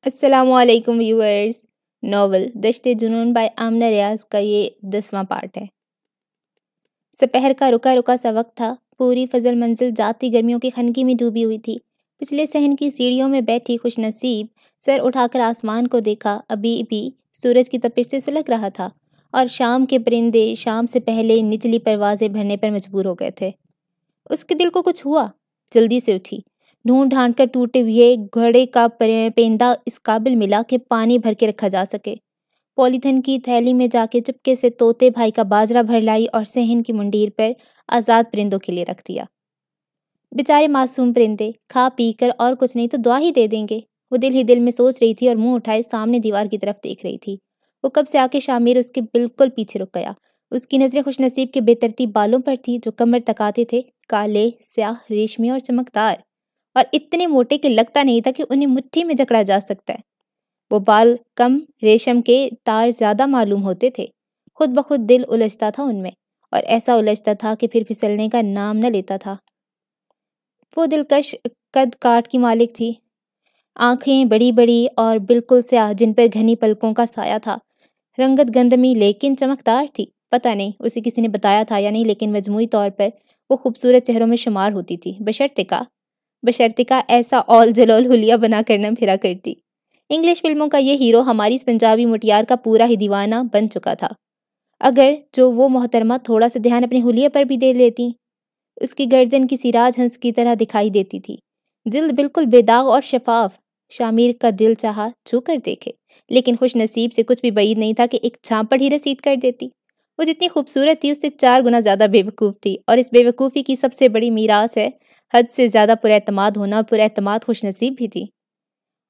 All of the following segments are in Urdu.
السلام علیکم ویورز. ناول دشت جنون بائی آمنہ ریاض کا یہ 10واں پارٹ ہے. سپہر کا رکا رکا سا وقت تھا. پوری فضل منزل ذاتی گرمیوں کی خنکی میں ڈوبی ہوئی تھی. پچھلے صحن کی سیڑھیوں میں بیٹھی خوش نصیب سر اٹھا کر آسمان کو دیکھا. ابھی بھی سورج کی تپش سے سلگ رہا تھا اور شام کے پرندے شام سے پہلے نچلی پروازیں بھرنے پر مجبور ہو گئے تھے. اس کے دل کو کچھ ہوا. جلدی سے اٹھی. ڈھونڈ ڈھانڈ کر ٹوٹے ہوئے گھڑے کا پیندا اس قابل ملا کہ پانی بھر کے رکھا جا سکے. پولیتھین کی تھیلی میں جا کے چپکے سے طوطے بھائی کا باجرہ بھر لائی اور صحن کی منڈیر پر آزاد پرندوں کے لیے رکھ دیا. بیچارے معصوم پرندے کھا پی کر اور کچھ نہیں تو دعا ہی دے دیں گے. وہ دل ہی دل میں سوچ رہی تھی اور منہ اٹھائے سامنے دیوار کی طرف دیکھ رہی تھی. وہ کب سے آ کے شامر اس کے بالکل پیچھے رک گیا. اس کی نظریں خوش نصیب کے بے ترتیب بالوں پر تھی جو کمر تک آتے تھے. کالے، سیاہ، ریشمی اور چمکدار، اور اتنے موٹے کہ لگتا نہیں تھا کہ انہیں مٹھی میں جکڑا جا سکتا ہے. وہ بال کم، ریشم کے تار زیادہ معلوم ہوتے تھے. خود بخود دل الجھتا تھا ان میں، اور ایسا الجھتا تھا کہ پھر پھسلنے کا نام نہ لیتا تھا. وہ دلکش قد کاٹ کی مالک تھی. آنکھیں بڑی بڑی اور بالکل سیاہ جن پر گھنی پلکوں کا سایہ تھا. رنگت گندمی لیکن چمکدار تھی. پتہ نہیں اسے کسی نے بتایا تھا یا نہیں، لیکن مجموعی طور پر وہ خوبصورت چہروں میں شمار ہوتی تھی. بشرطیکہ ایسا اول جلول حلیہ بنا کر نہ پھرا کرتی. انگلش فلموں کا یہ ہیرو ہماری اس پنجابی مٹیار کا پورا ہی دیوانہ بن چکا تھا. اگر جو وہ محترمہ تھوڑا سا دھیان اپنے حلیے پر بھی دے لیتی. اس کی گردن کسی راج ہنس کی طرح دکھائی دیتی تھی. جلد بالکل بے داغ اور شفاف. شامر کا دل چاہا چھو کر دیکھے، لیکن خوش نصیب سے کچھ بھی بعید نہیں تھا کہ ایک چھاپڑ ہی رسید کر دیتی. وہ جتنی خوبصورت تھی اس سے 4 گنا زیادہ بے وقوف تھی، اور اس بے وقوفی کی سب سے بڑی میراث ہے حد سے زیادہ پر اعتماد ہونا. پر اعتماد خوش نصیب بھی تھی،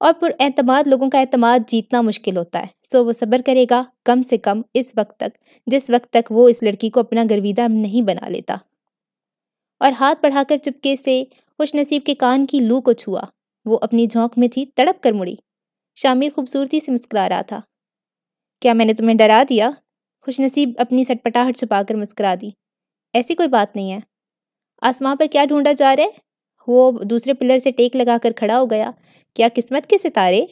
اور پر اعتماد لوگوں کا اعتماد جیتنا مشکل ہوتا ہے. سو وہ صبر کرے گا کم سے کم اس وقت تک جس وقت تک وہ اس لڑکی کو اپنا گرویدہ نہیں بنا لیتا. اور ہاتھ بڑھا کر چپکے سے خوش نصیب کے کان کی لو کو چھوا. وہ اپنی جھونک میں تھی، تڑپ کر مڑی. شامر خوبصورتی سے مسکرا رہا تھا. کیا میں نے تمہیں ڈرا دیا؟ خوش نصیب اپنی سٹپٹاہٹ چھپا کر مسکرا دی. ایسی کوئی بات نہیں ہے. آسمان پر کیا ڈھونڈا جا رہے؟ وہ دوسرے پلر سے ٹیک لگا کر کھڑا ہو گیا. کیا قسمت کے ستارے؟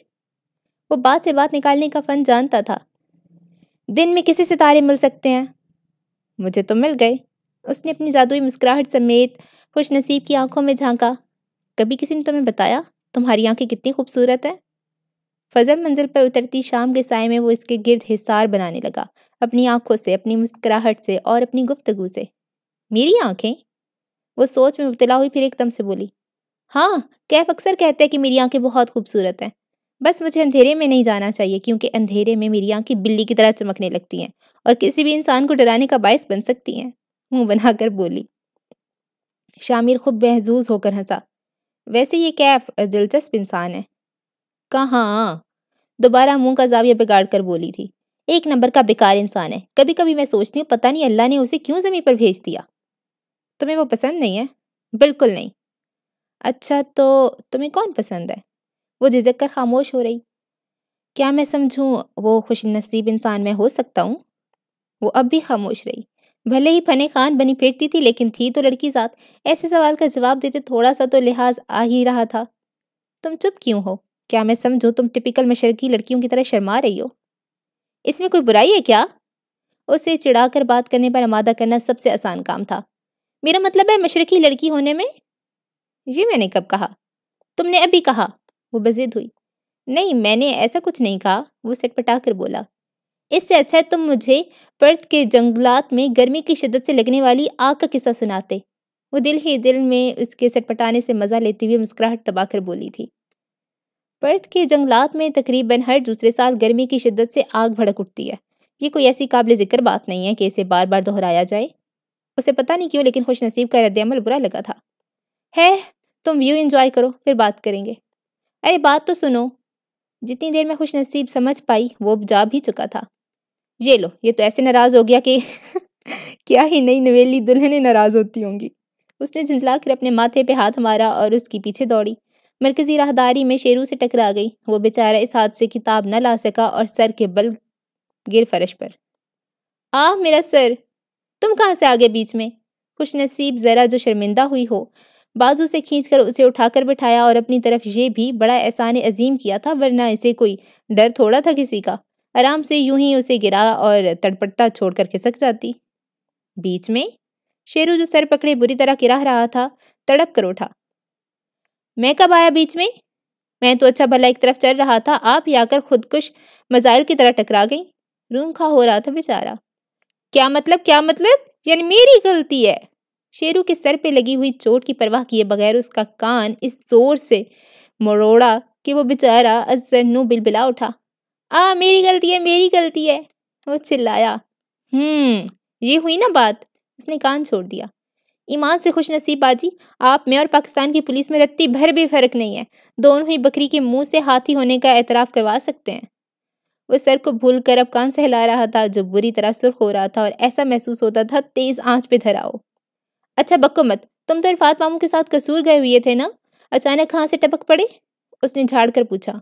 وہ بات سے بات نکالنے کا فن جانتا تھا. دن میں کسی ستارے مل سکتے ہیں؟ مجھے تو مل گئے. اس نے اپنی جادوئی مسکراہٹ سمیت خوش نصیب کی آنکھوں میں جھانکا. کبھی کسی نے تمہیں بتایا تمہاری آنکھیں کتنی خوبصورت ہیں؟ فضل منزل پر اترتی شام کے سائے میں وہ اس کے گرد حصار بنانے لگا، اپنی آنکھوں سے، اپنی مسکراہٹ سے اور اپنی گفتگو سے. میری آنکھیں؟ وہ سوچ میں مبتلا ہوئی، پھر ایک دم سے بولی. ہاں، کیف اکثر کہتے ہیں کہ میری آنکھیں بہت خوبصورت ہیں. بس مجھے اندھیرے میں نہیں جانا چاہیے، کیونکہ اندھیرے میں میری آنکھیں بلی کی طرح چمکنے لگتی ہیں اور کسی بھی انسان کو ڈرانے کا باعث بن سکتی ہیں. منہ بنا کر بولی. شامر خوب محظوظ ہو کر ہنسا. ویسے یہ کیف دلچسپ انسان ہے. کہاں؟ دوبارہ منہ کا زاویہ بگاڑ کر بولی تھی. ایک نمبر کا بیکار انسان ہے. کبھی کبھی میں سوچتی ہوں پتہ نہیں اللہ نے اسے کیوں زمین پر بھیج دیا. تمہیں وہ پسند نہیں ہے؟ بالکل نہیں. اچھا تو تمہیں کون پسند ہے؟ وہ جھجک کر خاموش ہو رہی. کیا میں سمجھوں وہ خوش نصیب انسان میں ہو سکتا ہوں؟ وہ اب بھی خاموش رہی. بھلے ہی فنے خان بنی پھرتی تھی، لیکن تھی تو لڑکی ذات. ایسے سوال کا جواب دیتے تھوڑا سا تو لحاظ آ ہی رہا تھا. تم چپ کیوں ہو؟ کیا میں سمجھوں تم ٹپیکل مشرقی لڑکیوں کی طرح شرما رہی ہو؟ اس میں کوئی برائی ہے کیا؟ اسے چڑھا کر بات کرنے پر آمادہ کرنا سب سے آسان کام تھا. میرا مطلب ہے مشرقی لڑکی ہونے میں. یہ میں نے کب کہا؟ تم نے ابھی کہا. وہ بضد ہوئی. نہیں، میں نے ایسا کچھ نہیں کہا. وہ سٹپٹا کر بولا. اس سے اچھا ہے تم مجھے پرت کے جنگلات میں گرمی کی شدت سے لگنے والی آگ کا قصہ سناتے. وہ دل ہی دل میں اس کے سٹپٹانے سے مزہ لیتے ہوئے مسکراہٹ دبا کر بولی تھی. پرت کے جنگلات میں تقریباً ہر دوسرے سال گرمی کی شدت سے آگ بھڑک اٹھتی ہے. یہ کوئی ایسی قابل ذکر بات نہیں ہے کہ اسے بار بار دہرایا جائے. اسے پتہ نہیں کیوں لیکن خوش نصیب کا رد عمل برا لگا تھا. ہے، تم ویو انجوائے کرو، پھر بات کریں گے. ارے بات تو سنو. جتنی دیر میں خوش نصیب سمجھ پائی وہ جا بھی چکا تھا. یہ لو، یہ تو ایسے ناراض ہو گیا کہ کیا ہی نئی نویلی دلہنیں ناراض ہوتی ہوں گی. اس نے جھنجلا کر اپنے ماتھے پہ ہاتھ مارا اور اس کی پیچھے دوڑی. مرکزی راہداری میں شیرو سے ٹکرا گئی. وہ بیچارہ اس حادثے کی تاب نہ لا سکا اور سر کے بل گر فرش پر. میرا سر! تم کہاں سے آگے بیچ میں؟ خوش نصیب ذرا جو شرمندہ ہوئی ہو بازو سے کھینچ کر اسے اٹھا کر بٹھایا اور اپنی طرف یہ بھی بڑا احسان عظیم کیا تھا، ورنہ اسے کوئی ڈر تھوڑا تھا کسی کا۔ آرام سے یوں ہی اسے گرا اور تڑپڑتا چھوڑ کر کھسک جاتی۔ بیچ میں شیرو جو سر پکڑے بری طرح کرا رہا تھا تڑپ کر اٹھا۔ میں کب آیا بیچ میں؟ میں تو اچھا بھلا ایک طرف چل رہا تھا، آپ ہی آ کر خودکش مزائل کی طرح ٹکرا گئی۔ روم کھا ہو رہا تھا بیچارہ۔ کیا مطلب؟ یعنی میری غلطی ہے؟ شیرو کے سر پہ لگی ہوئی چوٹ کی پرواہ کیے بغیر اس کا کان اس زور سے مروڑا کہ وہ بیچارہ ازر نو بلبلا اٹھا۔ میری غلطی ہے، وہ چلایا۔ یہ ہوئی نا بات۔ اس نے کان چھوڑ دیا۔ ایمان سے خوش نصیب باجی، آپ میں اور پاکستان کی پولیس میں رتی بھر بھی فرق نہیں ہے، دونوں ہی بکری کے منہ سے ہاتھی ہونے کا اعتراف کروا سکتے ہیں۔ وہ سر کو بھول کر اب کان سہلا رہا تھا جو بری طرح سرخ ہو رہا تھا اور ایسا محسوس ہوتا تھا تیز آنچ پہ دھرا ہو۔ اچھا بکو مت، تم تو عرفات ماموں کے ساتھ قصور گئے ہوئے تھے نا؟ اچانک کہاں سے ٹپک پڑے؟ اس نے جھاڑ کر پوچھا۔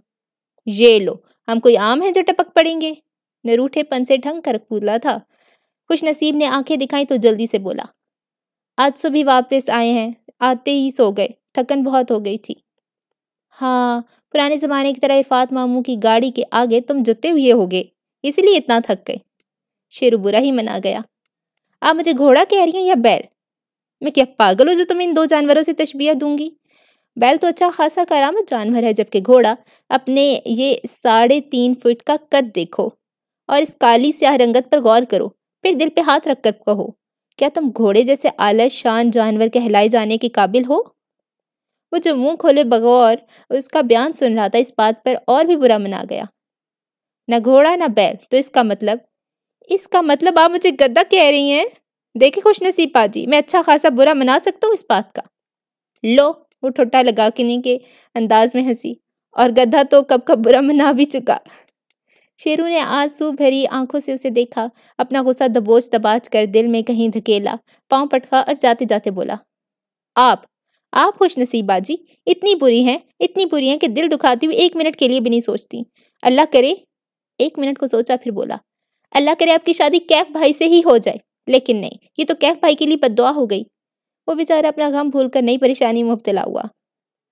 یہ لو، ہم کوئی عام ہیں جو ٹپک پڑیں گے؟ نروٹھے پن سے ڈھنگ کر پھولا تھا۔ خوش نصیب نے آنکھیں دکھائیں تو جلدی سے بولا۔ آج صبح واپس آئے ہیں، آتے ہی سو گئے، تھکن بہت ہو گئی تھی۔ ہاں، پرانے زمانے کی طرح عرفات ماموں کی گاڑی کے آگے تم جتے ہوئے ہوگے، اسی لیے اتنا تھک گئے۔ شیرو برا ہی منا گیا۔ آپ مجھے گھوڑا کہہ رہی ہیں یا بیل؟ میں کیا پاگل ہوں جو تمہیں ان دو جانوروں سے تشبیہ دوں گی؟ بیل تو اچھا خاصا کرامت جانور ہے، جبکہ گھوڑا اپنے یہ 3.5 فٹ کا قد دیکھو اور اس کالی سیاہ رنگت پر غور کرو، پھر دل پہ ہاتھ رکھ کر کہو، کیا تم گھوڑے جیسے اعلی شان جانور کہلائے جانے کے قابل ہو؟ وہ جو منہ کھولے بغور اس کا بیان سن رہا تھا، اس بات پر اور بھی برا منا گیا۔ نہ گھوڑا نہ بیل، تو اس کا مطلب آپ مجھے گدھا کہہ رہی ہیں؟ دیکھیں خوش نصیب باجی، میں اچھا خاصا برا منا سکتا ہوں اس بات کا۔ لو، وہ ٹھٹا لگا کے انداز میں ہنسی، اور گدھا تو کب کب برا منا بھی چکا۔ شیرو نے آنسو بھری آنکھوں سے اسے دیکھا، اپنا غصہ دباچ کر دل میں کہیں دھکیلا، پاؤں پٹکا اور جاتے جاتے بولا۔ آپ خوش نصیب باجی اتنی بری ہیں کہ دل دکھاتی ہوئی 1 منٹ کے لیے بھی نہیں سوچتی۔ اللہ کرے، 1 منٹ کو سوچا پھر بولا، اللہ کرے آپ کی شادی کیف بھائی سے ہی ہو جائے، لیکن نہیں، یہ تو کیف بھائی کے لیے بد دعا ہو گئی۔ وہ بیچارہ اپنا غم بھول کر نئی پریشانی میں مبتلا ہوا۔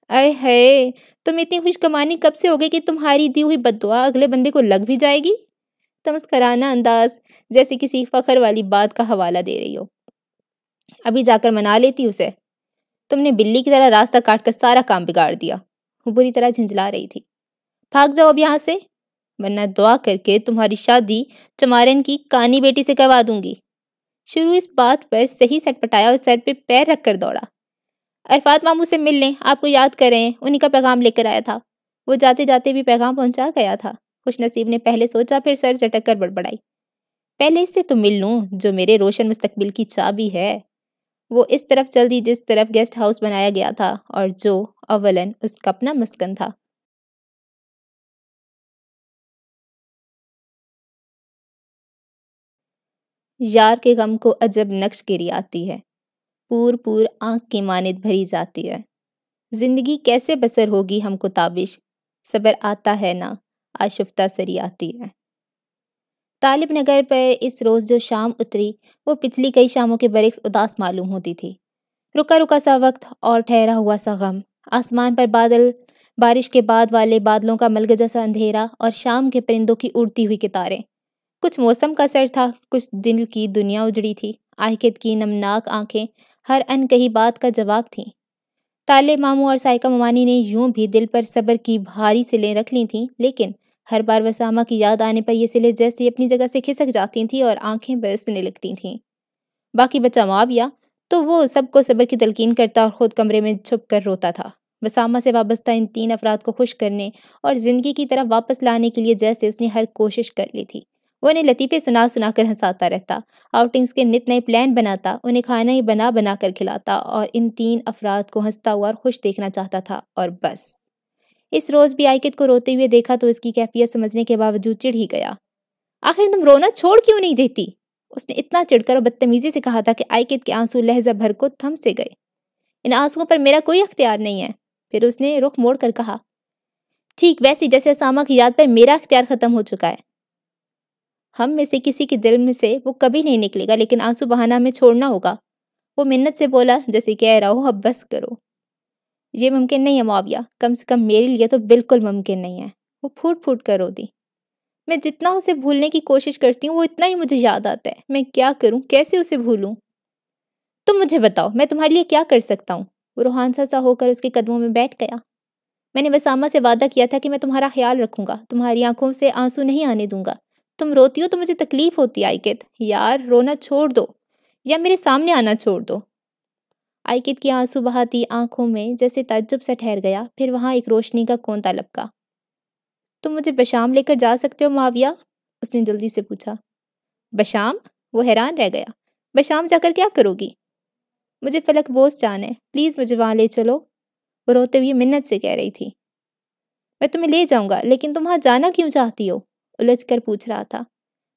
اے ہے، تم اتنی خوش کمانی کب سے ہو گئی کہ تمہاری دی ہوئی بد دعا اگلے بندے کو لگ بھی جائے گی؟ تمسخرانہ انداز، جیسے کسی فخر والی بات کا حوالہ دے رہی ہو۔ ابھی جا کر منا لیتی اسے، تم نے بلی کی طرح راستہ کاٹ کر سارا کام بگاڑ دیا۔ وہ بری طرح جھنجھلا رہی تھی۔ بھاگ جاؤ اب یہاں سے، ورنہ دعا کر کے تمہاری شادی چمارن کی کانی بیٹی سے کروا دوں گی۔ شروع اس بات پر صحیح سٹ پٹایا اور سر پہ پیر رکھ کر دوڑا۔ عرفات ماموں سے مل لیں، آپ کو یاد کر رہے ہیں، انہی کا پیغام لے کر آیا تھا۔ وہ جاتے جاتے بھی پیغام پہنچا گیا تھا۔ خوش نصیب نے پہلے سوچا پھر سر چٹک کر بڑبڑائی۔ پہلے اس سے تو مل لوں جو میرے روشن مستقبل کی چابی ہے۔ وہ اس طرف چل دی جس طرف گیسٹ ہاؤس بنایا گیا تھا اور جو اولاً اس کا اپنا مسکن تھا۔ یار کے غم کو عجب نقش گری آتی ہے، پور آنکھ کی مانند بھری جاتی ہے۔ زندگی کیسے بسر ہوگی ہم کو تابش، صبر آتا ہے نہ، آشفتہ سری آتی ہے۔ طالب نگر پر اس روز جو شام اتری وہ پچھلی کئی شاموں کے برعکس اداس معلوم ہوتی تھی۔ رکا رکا سا وقت اور ٹھہرا ہوا سا غم، آسمان پر بادل، بارش کے بعد والے بادلوں کا ملگا سا اندھیرا اور شام کے پرندوں کی اڑتی ہوئی کتاریں۔ کچھ موسم کا اثر تھا، کچھ دل کی دنیا اجڑی تھی۔ آہکت کی نمناک آنکھیں ہر ان کہی بات کا جواب تھیں۔ طالب ماموں اور سائقہ ممانی نے یوں بھی دل پر صبر کی بھاری سلیں رکھ لی تھیں، لیکن ہر بار وسامہ کی یاد آنے پر یہ سلیں جیسے اپنی جگہ سے کھسک جاتی تھیں اور آنکھیں برسنے لگتی تھیں۔ باقی بچہ معاویہ تو وہ سب کو صبر کی تلقین کرتا اور خود کمرے میں چھپ کر روتا تھا۔ وسامہ سے وابستہ ان 3 افراد کو خوش کرنے اور زندگی کی طرف واپس لانے کے لیے جیسے اس نے ہر کوشش کر لی تھی۔ وہ انہیں لطیفے سنا سنا کر ہنساتا رہتا، آؤٹنگز کے نت نئے پلان بناتا، انہیں کھانا ہی بنا بنا کر کھلاتا اور ان 3 افراد کو ہنستا ہوا اور خوش دیکھنا چاہتا تھا، اور بس۔ اس روز بھی آئکت کو روتے ہوئے دیکھا تو اس کی کیفیت سمجھنے کے باوجود چڑ ہی گیا۔ آخر تم رونا چھوڑ کیوں نہیں دیتی؟ اس نے اتنا چڑھ کر اور بدتمیزی سے کہا تھا کہ آئکت کے آنسو لہجہ بھر کو تھم سے گئے۔ ان آنسوؤں پر میرا کوئی اختیار نہیں ہے۔ پھر اس نے رخ موڑ کر کہا، ٹھیک ویسی جیسے اسامہ کی یاد پر میرا اختیار ختم ہو چکا ہے۔ ہم میں سے کسی کے دل میں سے وہ کبھی نہیں نکلے گا، لیکن آنسو بہانا ہمیں چھوڑنا ہوگا۔ وہ منت سے بولا جیسے کہہ رہا ہو اب بس کرو۔ یہ ممکن نہیں ہے معاویہ، کم سے کم میرے لیے تو بالکل ممکن نہیں ہے۔ وہ پھوٹ پھوٹ کر رو دی۔ میں جتنا اسے بھولنے کی کوشش کرتی ہوں وہ اتنا ہی مجھے یاد آتا ہے۔ میں کیا کروں، کیسے اسے بھولوں؟ تم مجھے بتاؤ میں تمہارے لیے کیا کر سکتا ہوں؟ وہ روحانسا سا ہو کر اس کے قدموں میں بیٹھ گیا۔ میں نے وسامہ سے وعدہ کیا تھا کہ میں تمہارا خیال رکھوں گا، تمہاری آنکھوں سے آنسو نہیں آنے دوں گا۔ تم روتی ہو تو مجھے تکلیف ہوتی ہے آئیکت۔ یار رونا چھوڑ دو یا میرے سامنے آنا چھوڑ دو۔ آئیکت کی آنسو بہاتی آنکھوں میں جیسے تعجب سا ٹھہر گیا، پھر وہاں ایک روشنی کا کونتا لپکا۔ تم مجھے بشام لے کر جا سکتے ہو معاویہ؟ اس نے جلدی سے پوچھا۔ بشام؟ وہ حیران رہ گیا۔ بشام جا کر کیا کرو گی؟ مجھے فلک بوس جانا ہے، پلیز مجھے وہاں لے چلو، وہ روتے ہوئے منت سے کہہ رہی تھی۔ میں تمہیں لے جاؤں گا، لیکن تم وہاں جانا کیوں چاہتی ہو؟ الجھ کر پوچھ رہا تھا۔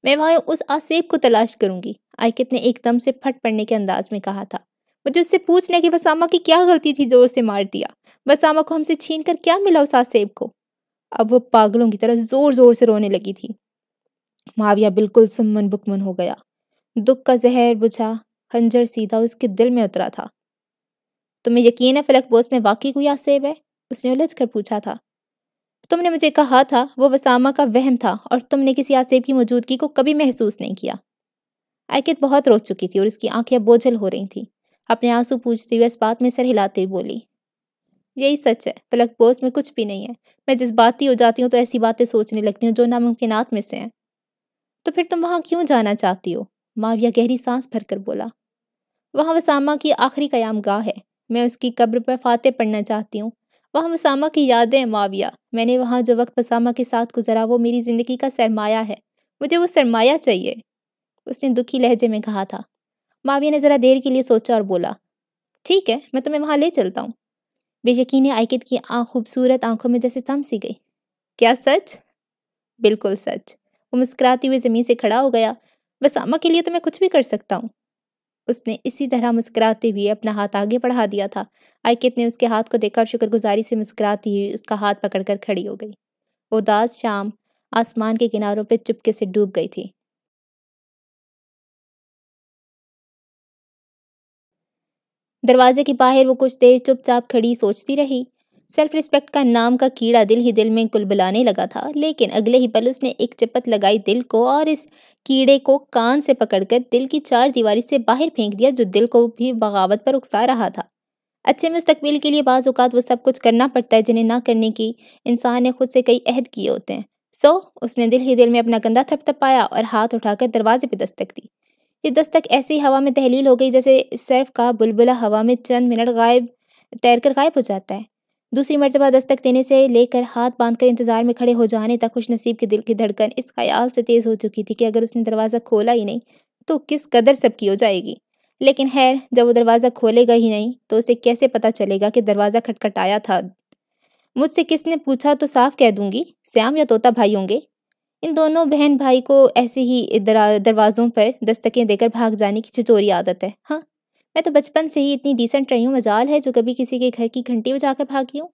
میں وہاں اس آسیب کو تلاش کروں گی، آئیکت نے ایک دم سے پھٹ پڑنے کے انداز میں کہا تھا۔ مجھے اس سے پوچھنا کہ وسامہ کی کیا غلطی تھی جو اسے مار دیا؟ وسامہ کو ہم سے چھین کر کیا ملا اس آسیب کو؟ اب وہ پاگلوں کی طرح زور زور سے رونے لگی تھی۔ معاویہ بالکل سمن بکمن ہو گیا۔ دکھ کا زہر بجھا خنجر سیدھا اس کے دل میں اترا تھا۔ تمہیں یقین ہے فلک بوس میں واقعی کوئی آسیب ہے؟ اس نے الجھ کر پوچھا تھا۔ تم نے مجھے کہا تھا وہ وسامہ کا وہم تھا اور تم نے کسی آسیب کی موجودگی کو کبھی محسوس نہیں کیا۔ آئیکت بہت رو چکی تھی اور اس کی آنکھیں بوجھل ہو رہی تھیں۔ اپنے آنسو پوچھتے ہوئے اس بات میں سر ہلاتے ہوئے بولی، یہی سچ ہے، فلک بوس میں کچھ بھی نہیں ہے۔ میں جذباتی ہو جاتی ہوں تو ایسی باتیں سوچنے لگتی ہوں جو ناممکنات میں سے ہیں۔ تو پھر تم وہاں کیوں جانا چاہتی ہو؟ معاویہ گہری سانس بھر کر بولا۔ وہاں وسامہ کی آخری قیام گاہ ہے، میں اس کی قبر پر فاتح پڑھنا چاہتی ہوں۔ وہاں وسامہ کی یادیں ہیں معاویہ، میں نے وہاں جو وقت وسامہ کے ساتھ گزارا وہ میری زندگی کا سرمایہ ہے، مجھے وہ سرمایہ چاہیے، اس نے دکھی لہجے میں کہا تھا۔ معاویہ نے ذرا دیر کے لیے سوچا اور بولا، ٹھیک ہے میں تمہیں وہاں لے چلتا ہوں۔ بے یقینی آئیکت کی خوبصورت آنکھوں میں جیسے تم سی گئی۔ کیا سچ؟ بالکل سچ۔ وہ مسکراتی ہوئے زمین سے کھڑا ہو گیا۔ وسامہ کے لیے تو میں کچھ بھی کر سکتا ہوں۔ اس نے اسی طرح مسکراتے ہوئے اپنا ہاتھ آگے بڑھا دیا تھا۔ آئیکت نے اس کے ہاتھ کو دیکھا اور شکر گزاری سے مسکراتی ہوئی اس کا ہاتھ پکڑ کر کھڑی ہو گئی۔ اداس شام آسمان کے کناروں پہ چپکے سے ڈوب گئی تھی۔ دروازے کے باہر وہ کچھ دیر چپ چاپ کھڑی سوچتی رہی۔ سیلف ریسپیکٹ کا نام کا کیڑا دل ہی دل میں کلبلانے لگا تھا، لیکن اگلے ہی پل اس نے ایک چپت لگائی دل کو اور اس کیڑے کو کان سے پکڑ کر دل کی چار دیواری سے باہر پھینک دیا جو دل کو بھی بغاوت پر اکسا رہا تھا۔ اچھے مستقبل کے لیے بعض اوقات وہ سب کچھ کرنا پڑتا ہے جنہیں نہ کرنے کی انسان نے خود سے کئی عہد کیے ہوتے ہیں۔ اس نے دل ہی دل میں اپنا کندھا تھپ تھپایا اور ہاتھ اٹھا کر دروازے پہ دستک دی۔ یہ دستک ایسی ہوا میں تحلیل ہو گئی جیسے سرف کا بلبلہ ہوا میں چند منٹ تیر کر غائب ہو جاتا ہے۔ دوسری مرتبہ دستک دینے سے لے کر ہاتھ باندھ کر انتظار میں کھڑے ہو جانے تک خوش نصیب کے دل کی دھڑکن اس خیال سے تیز ہو چکی تھی کہ اگر اس نے دروازہ کھولا ہی نہیں تو کس قدر سب کی ہو جائے گی۔ لیکن خیر جب وہ دروازہ کھولے گا ہی نہیں تو اسے کیسے پتا چلے گا کہ دروازہ کھٹکھٹایا تھا؟ مجھ سے کس نے پوچھا تو صاف کہہ دوں گی، سیام یا طوطا بھائی ہوں گے۔ ان دونوں بہن بھائی کو ایسے ہی دروازوں پر دستکیں دے کر بھاگ جانے کی چچوری عادت ہے۔ ہاں میں تو بچپن سے ہی اتنی ڈیسنٹ رہی ہوں، مجال ہے جو کبھی کسی کے گھر کی گھنٹی بجا کر بھاگی ہوں۔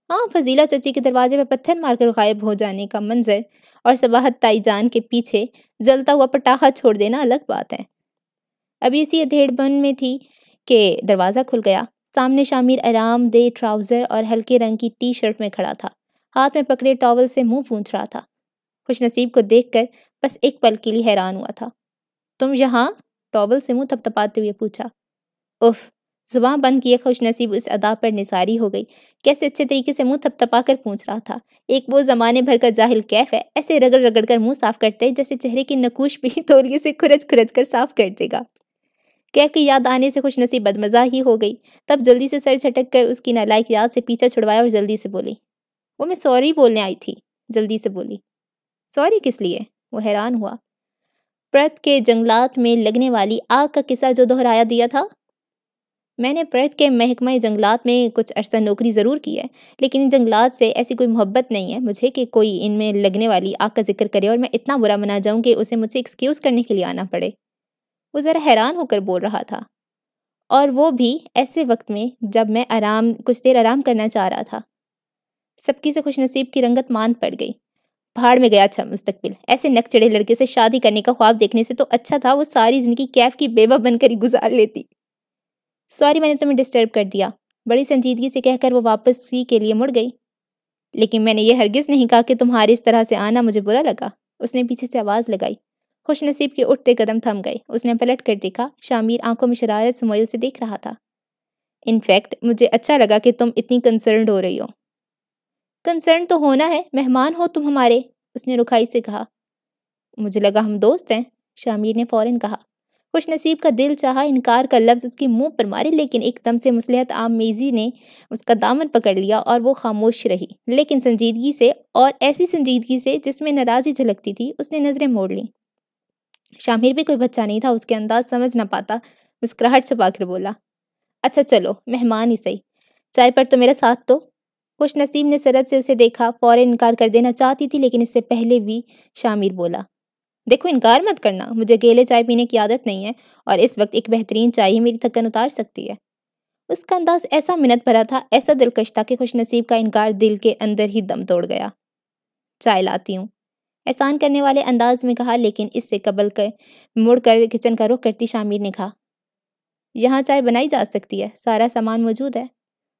ہاں فضیلہ چچی کے دروازے پہ پتھر مار کر غائب ہو جانے کا منظر اور صباحت تائی جان کے پیچھے جلتا ہوا پٹاخہ چھوڑ دینا الگ بات ہے۔ ابھی اسی ادھیڑ بن میں تھی کہ دروازہ کھل گیا۔ سامنے شامیر آرام دہ ٹراؤزر اور ہلکے رنگ کی ٹی شرٹ میں کھڑا تھا، ہاتھ میں پکڑے ٹاول سے منہ پونچھ رہا تھا۔ خوش نصیب کو دیکھ کر بس ایک پل کے لیے حیران ہوا تھا۔ تم یہاں؟ ٹاول سے منہ تھپتھپاتے ہوئے پوچھا۔ اف، زباں بند کیے خوش نصیب اس ادا پر نثاری ہو گئی۔ کیسے اچھے طریقے سے منہ تھپتھپا کر پوچھ رہا تھا۔ ایک وہ زمانے بھر کا جاہل کیف ہے، ایسے رگڑ رگڑ کر منہ صاف کرتے جیسے چہرے کی نقوش بھی تولیے سے کھرچ کھرچ کر صاف کر دے گا۔ کیف کی یاد آنے سے خوش نصیب بدمزہ ہی ہو گئی، تب جلدی سے سر جھٹک کر اس کی نالائق یاد سے پیچھا چھڑوایا اور جلدی سے بولی، وہ میں سوری بولنے آئی تھی، جلدی سے بولی۔ سوری کس لیے؟ وہ حیران ہوا۔ پرت کے جنگلات میں لگنے والی آگ کا قصہ جو دہرایا دیا تھا۔ میں نے پرت کے محکمہ جنگلات میں کچھ عرصہ نوکری ضرور کی ہے، لیکن ان جنگلات سے ایسی کوئی محبت نہیں ہے مجھے کہ کوئی ان میں لگنے والی آگ کا ذکر کرے اور میں اتنا برا منا جاؤں کہ اسے مجھ سے ایکسکیوز کرنے کے لیے آنا پڑے۔ وہ ذرا حیران ہو کر بول رہا تھا، اور وہ بھی ایسے وقت میں جب میں کچھ دیر آرام کرنا چاہ رہا تھا۔ سبکی سے خوش نصیب کی رنگت مان پڑ گئی۔ بھاڑ میں گیا اچھا مستقبل، ایسے نک چڑے لڑکے سے شادی کرنے کا خواب دیکھنے سے تو اچھا تھا وہ ساری زندگی کیف کی بیوہ بن کر ہی گزار لیتی۔ سوری میں نے تمہیں ڈسٹرب کر دیا۔ بڑی سنجیدگی سے کہہ کر وہ واپسی کے لیے مڑ گئی۔ لیکن میں نے یہ ہرگز نہیں کہا کہ تمہارے اس طرح سے آنا مجھے برا لگا، اس نے پیچھے سے آواز لگائی۔ خوش نصیب کے اٹھتے قدم تھم گئے۔ اس نے پلٹ کر دیکھا، شامیر آنکھوں میں شرارت سموئے اسے دیکھ رہا تھا۔ انفیکٹ مجھے اچھا لگا کہ تم اتنی کنسرنڈ ہو رہی ہو۔ کنسرن تو ہونا ہے، مہمان ہو تم ہمارے، اس نے رکھائی سے کہا۔ مجھے لگا ہم دوست ہیں، شامیر نے فوراً کہا۔ خوش نصیب کا دل چاہا انکار کا لفظ اس کے منہ پر مارے، لیکن ایک دم سے مصلحت آمیزی نے اس کا دامن پکڑ لیا اور وہ خاموش رہی، لیکن سنجیدگی سے، اور ایسی سنجیدگی سے جس میں ناراضی جھلکتی تھی۔ اس نے نظریں موڑ لیں۔ شامیر بھی کوئی بچہ نہیں تھا، اس کے انداز سمجھ نہ پاتا مسکراہٹ چھپا کر بولا، اچھا چلو مہمان ہی صحیح، چائے پر تو میرا ساتھ دو۔ خوش نصیب نے سرت سے اسے دیکھا، فوراً انکار کر دینا چاہتی تھی، لیکن اس سے پہلے بھی شامیر بولا، دیکھو انکار مت کرنا، مجھے اکیلے چائے پینے کی عادت نہیں ہے، اور اس وقت ایک بہترین چائے ہی میری تھکن اتار سکتی ہے۔ اس کا انداز ایسا منت بھرا تھا، ایسا دلکش تھا کہ خوش نصیب کا انکار دل کے اندر ہی دم توڑ گیا۔ چائے لاتی ہوں، احسان کرنے والے انداز میں کہا، لیکن اس سے قبل مڑ کر کچن کا رخ کرتی شامیر نے کہا، یہاں چائے بنائی جا سکتی ہے، سارا سامان موجود ہے۔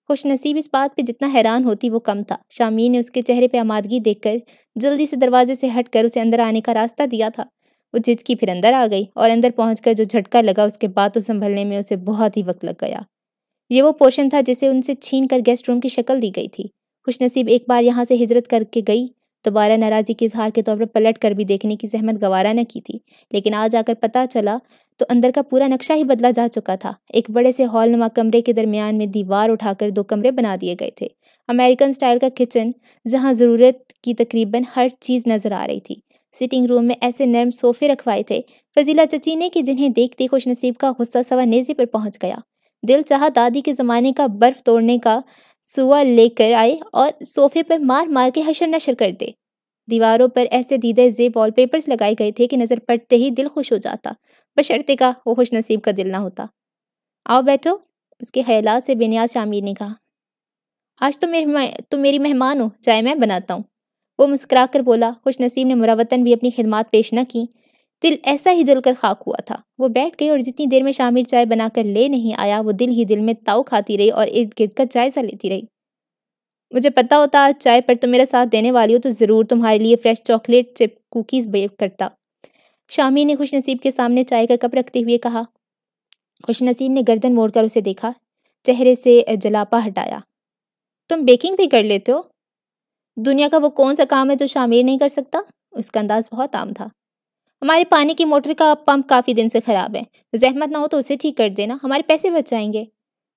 خوش نصیب اس بات پہ جتنا حیران ہوتی وہ کم تھا۔ شامیر نے اس کے چہرے پہ آمادگی دیکھ کر جلدی سے دروازے سے ہٹ کر اسے اندر آنے کا راستہ دیا تھا۔ وہ جھجکی پھر اندر آ گئی، اور اندر پہنچ کر جو جھٹکا لگا اس کے باتوں سنبھلنے میں اسے بہت ہی وقت لگ گیا۔ یہ وہ پورشن تھا جسے ان سے چھین کر گیسٹ روم کی شکل دی گئی تھی۔ خوش نصیب ایک بار یہاں سے ہجرت کر کے گئی، دوبارہ ناراضی کے اظہار کے طور پر پلٹ کر بھی دیکھنے کی زحمت گوارا نہ کی تھی، لیکن آج آ کر پتہ چلا تو اندر کا پورا نقشہ ہی بدلا جا چکا تھا۔ ایک بڑے سے ہال نما کمرے کے درمیان میں دیوار اٹھا کر 2 کمرے بنا دیے گئے تھے۔ امریکن سٹائل کا کچن، جہاں ضرورت کی تقریباً ہر چیز نظر آ رہی تھی۔ سٹنگ روم میں ایسے نرم صوفے رکھوائے تھے فضیلہ چچی نے کہ جنہیں دیکھتے خوش نصیب کا غصہ سوا نیزے پر پہنچ گیا۔ دل چاہا دادی کے زمانے کا برف توڑنے کا سوا لے کر آئے اور صوفے پر مار مار کے حشر نشر کر دے۔ دیواروں پر ایسے دیدہ زیب وال پیپرز لگائے گئے تھے کہ نظر پڑتے ہی دل خوش ہو جاتا، بشرطے کا وہ خوش نصیب کا دل نہ ہوتا۔ آؤ بیٹھو، اس کے خیالات سے بے نیاز شامیر نے کہا، آج تم میری مہمان ہو، چائے میں بناتا ہوں، وہ مسکرا کر بولا۔ خوش نصیب نے مروتاً بھی اپنی خدمات پیش نہ کی، دل ایسا ہی جل کر خاک ہوا تھا۔ وہ بیٹھ گئی اور جتنی دیر میں شامیر چائے بنا کر لے نہیں آیا وہ دل ہی دل میں تاؤ کھاتی رہی اور ارد گرد کا جائزہ لیتی رہی۔ مجھے پتا ہوتا آج چائے پر تم میرا ساتھ دینے والی ہو تو ضرور تمہارے لیے فریش چاکلیٹ چپ کوکیز بیک کرتا، شامیر نے خوش نصیب کے سامنے چائے کا کپ رکھتے ہوئے کہا۔ خوش نصیب نے گردن موڑ کر اسے دیکھا، چہرے سے جلاپا ہٹایا۔ تم بیکنگ بھی کر لیتے ہو؟ دنیا کا وہ کون سا کام ہے جو شامیر نہیں کر سکتا؟ اس کا انداز بہت عام تھا۔ ہمارے پانی کی موٹر کا پمپ کافی دن سے خراب ہے، زحمت نہ ہو تو اسے ٹھیک کر دینا، ہمارے پیسے بچ جائیں گے۔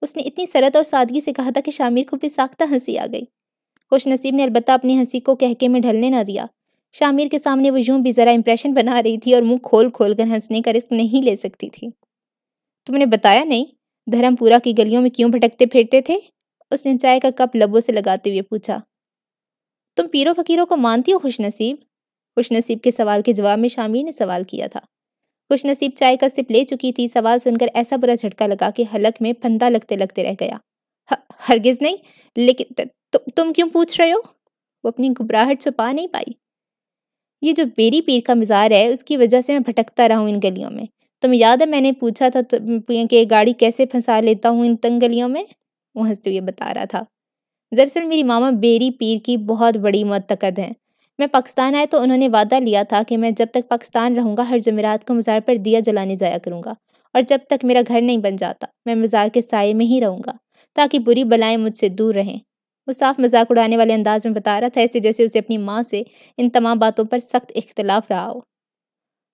اس نے اتنی سرت اور سادگی سے کہا تھا کہ شامیر کو بھی ساختہ ہنسی آ گئی۔ خوش نصیب نے البتہ اپنی ہنسی کو کہکے میں ڈھلنے نہ دیا۔ شامیر کے سامنے وہ یوں بھی ذرا امپریشن بنا رہی تھی اور منہ کھول کھول کر ہنسنے کا رسک نہیں لے سکتی تھی۔ تم نے بتایا نہیں، دھرم پورہ کی گلیوں میں کیوں بھٹکتے پھرتے تھے؟ اس نے چائے کا کپ لبوں سے لگاتے ہوئے پوچھا۔ تم پیروں فقیروں کو مانتی ہو خوش نصیب؟ خوش نصیب کے سوال کے جواب میں شامیر نے سوال کیا تھا۔ خوش نصیب چائے کا سپ لے چکی تھی، سوال سن کر ایسا برا جھٹکا لگا کہ حلق میں پھندا لگتے لگتے رہ گیا۔ ہرگز نہیں، لیکن تم کیوں پوچھ رہے ہو؟ وہ اپنی گھبراہٹ چھپا نہیں پائی۔ یہ جو بیری پیر کا مزار ہے اس کی وجہ سے میں بھٹکتا رہا ہوں ان گلیوں میں۔ تمہیں یاد ہے میں نے پوچھا تھا کہ گاڑی کیسے پھنسا لیتا ہوں ان تنگ گلیوں میں؟ وہ ہنستے ہوئے بتا رہا تھا، دراصل میری ماما بیری پیر کی بہت بڑی معتقد ہیں۔ میں پاکستان آئے تو انہوں نے وعدہ لیا تھا کہ میں جب تک پاکستان رہوں گا ہر جمعرات کو مزار پر دیا جلانے جایا کروں گا، اور جب تک میرا گھر نہیں بن جاتا میں مزار کے سائے میں ہی رہوں گا تاکہ بری بلائیں مجھ سے دور رہیں۔ وہ صاف مذاق اڑانے والے انداز میں بتا رہا تھا، ایسے جیسے اسے اپنی ماں سے ان تمام باتوں پر سخت اختلاف رہا ہو۔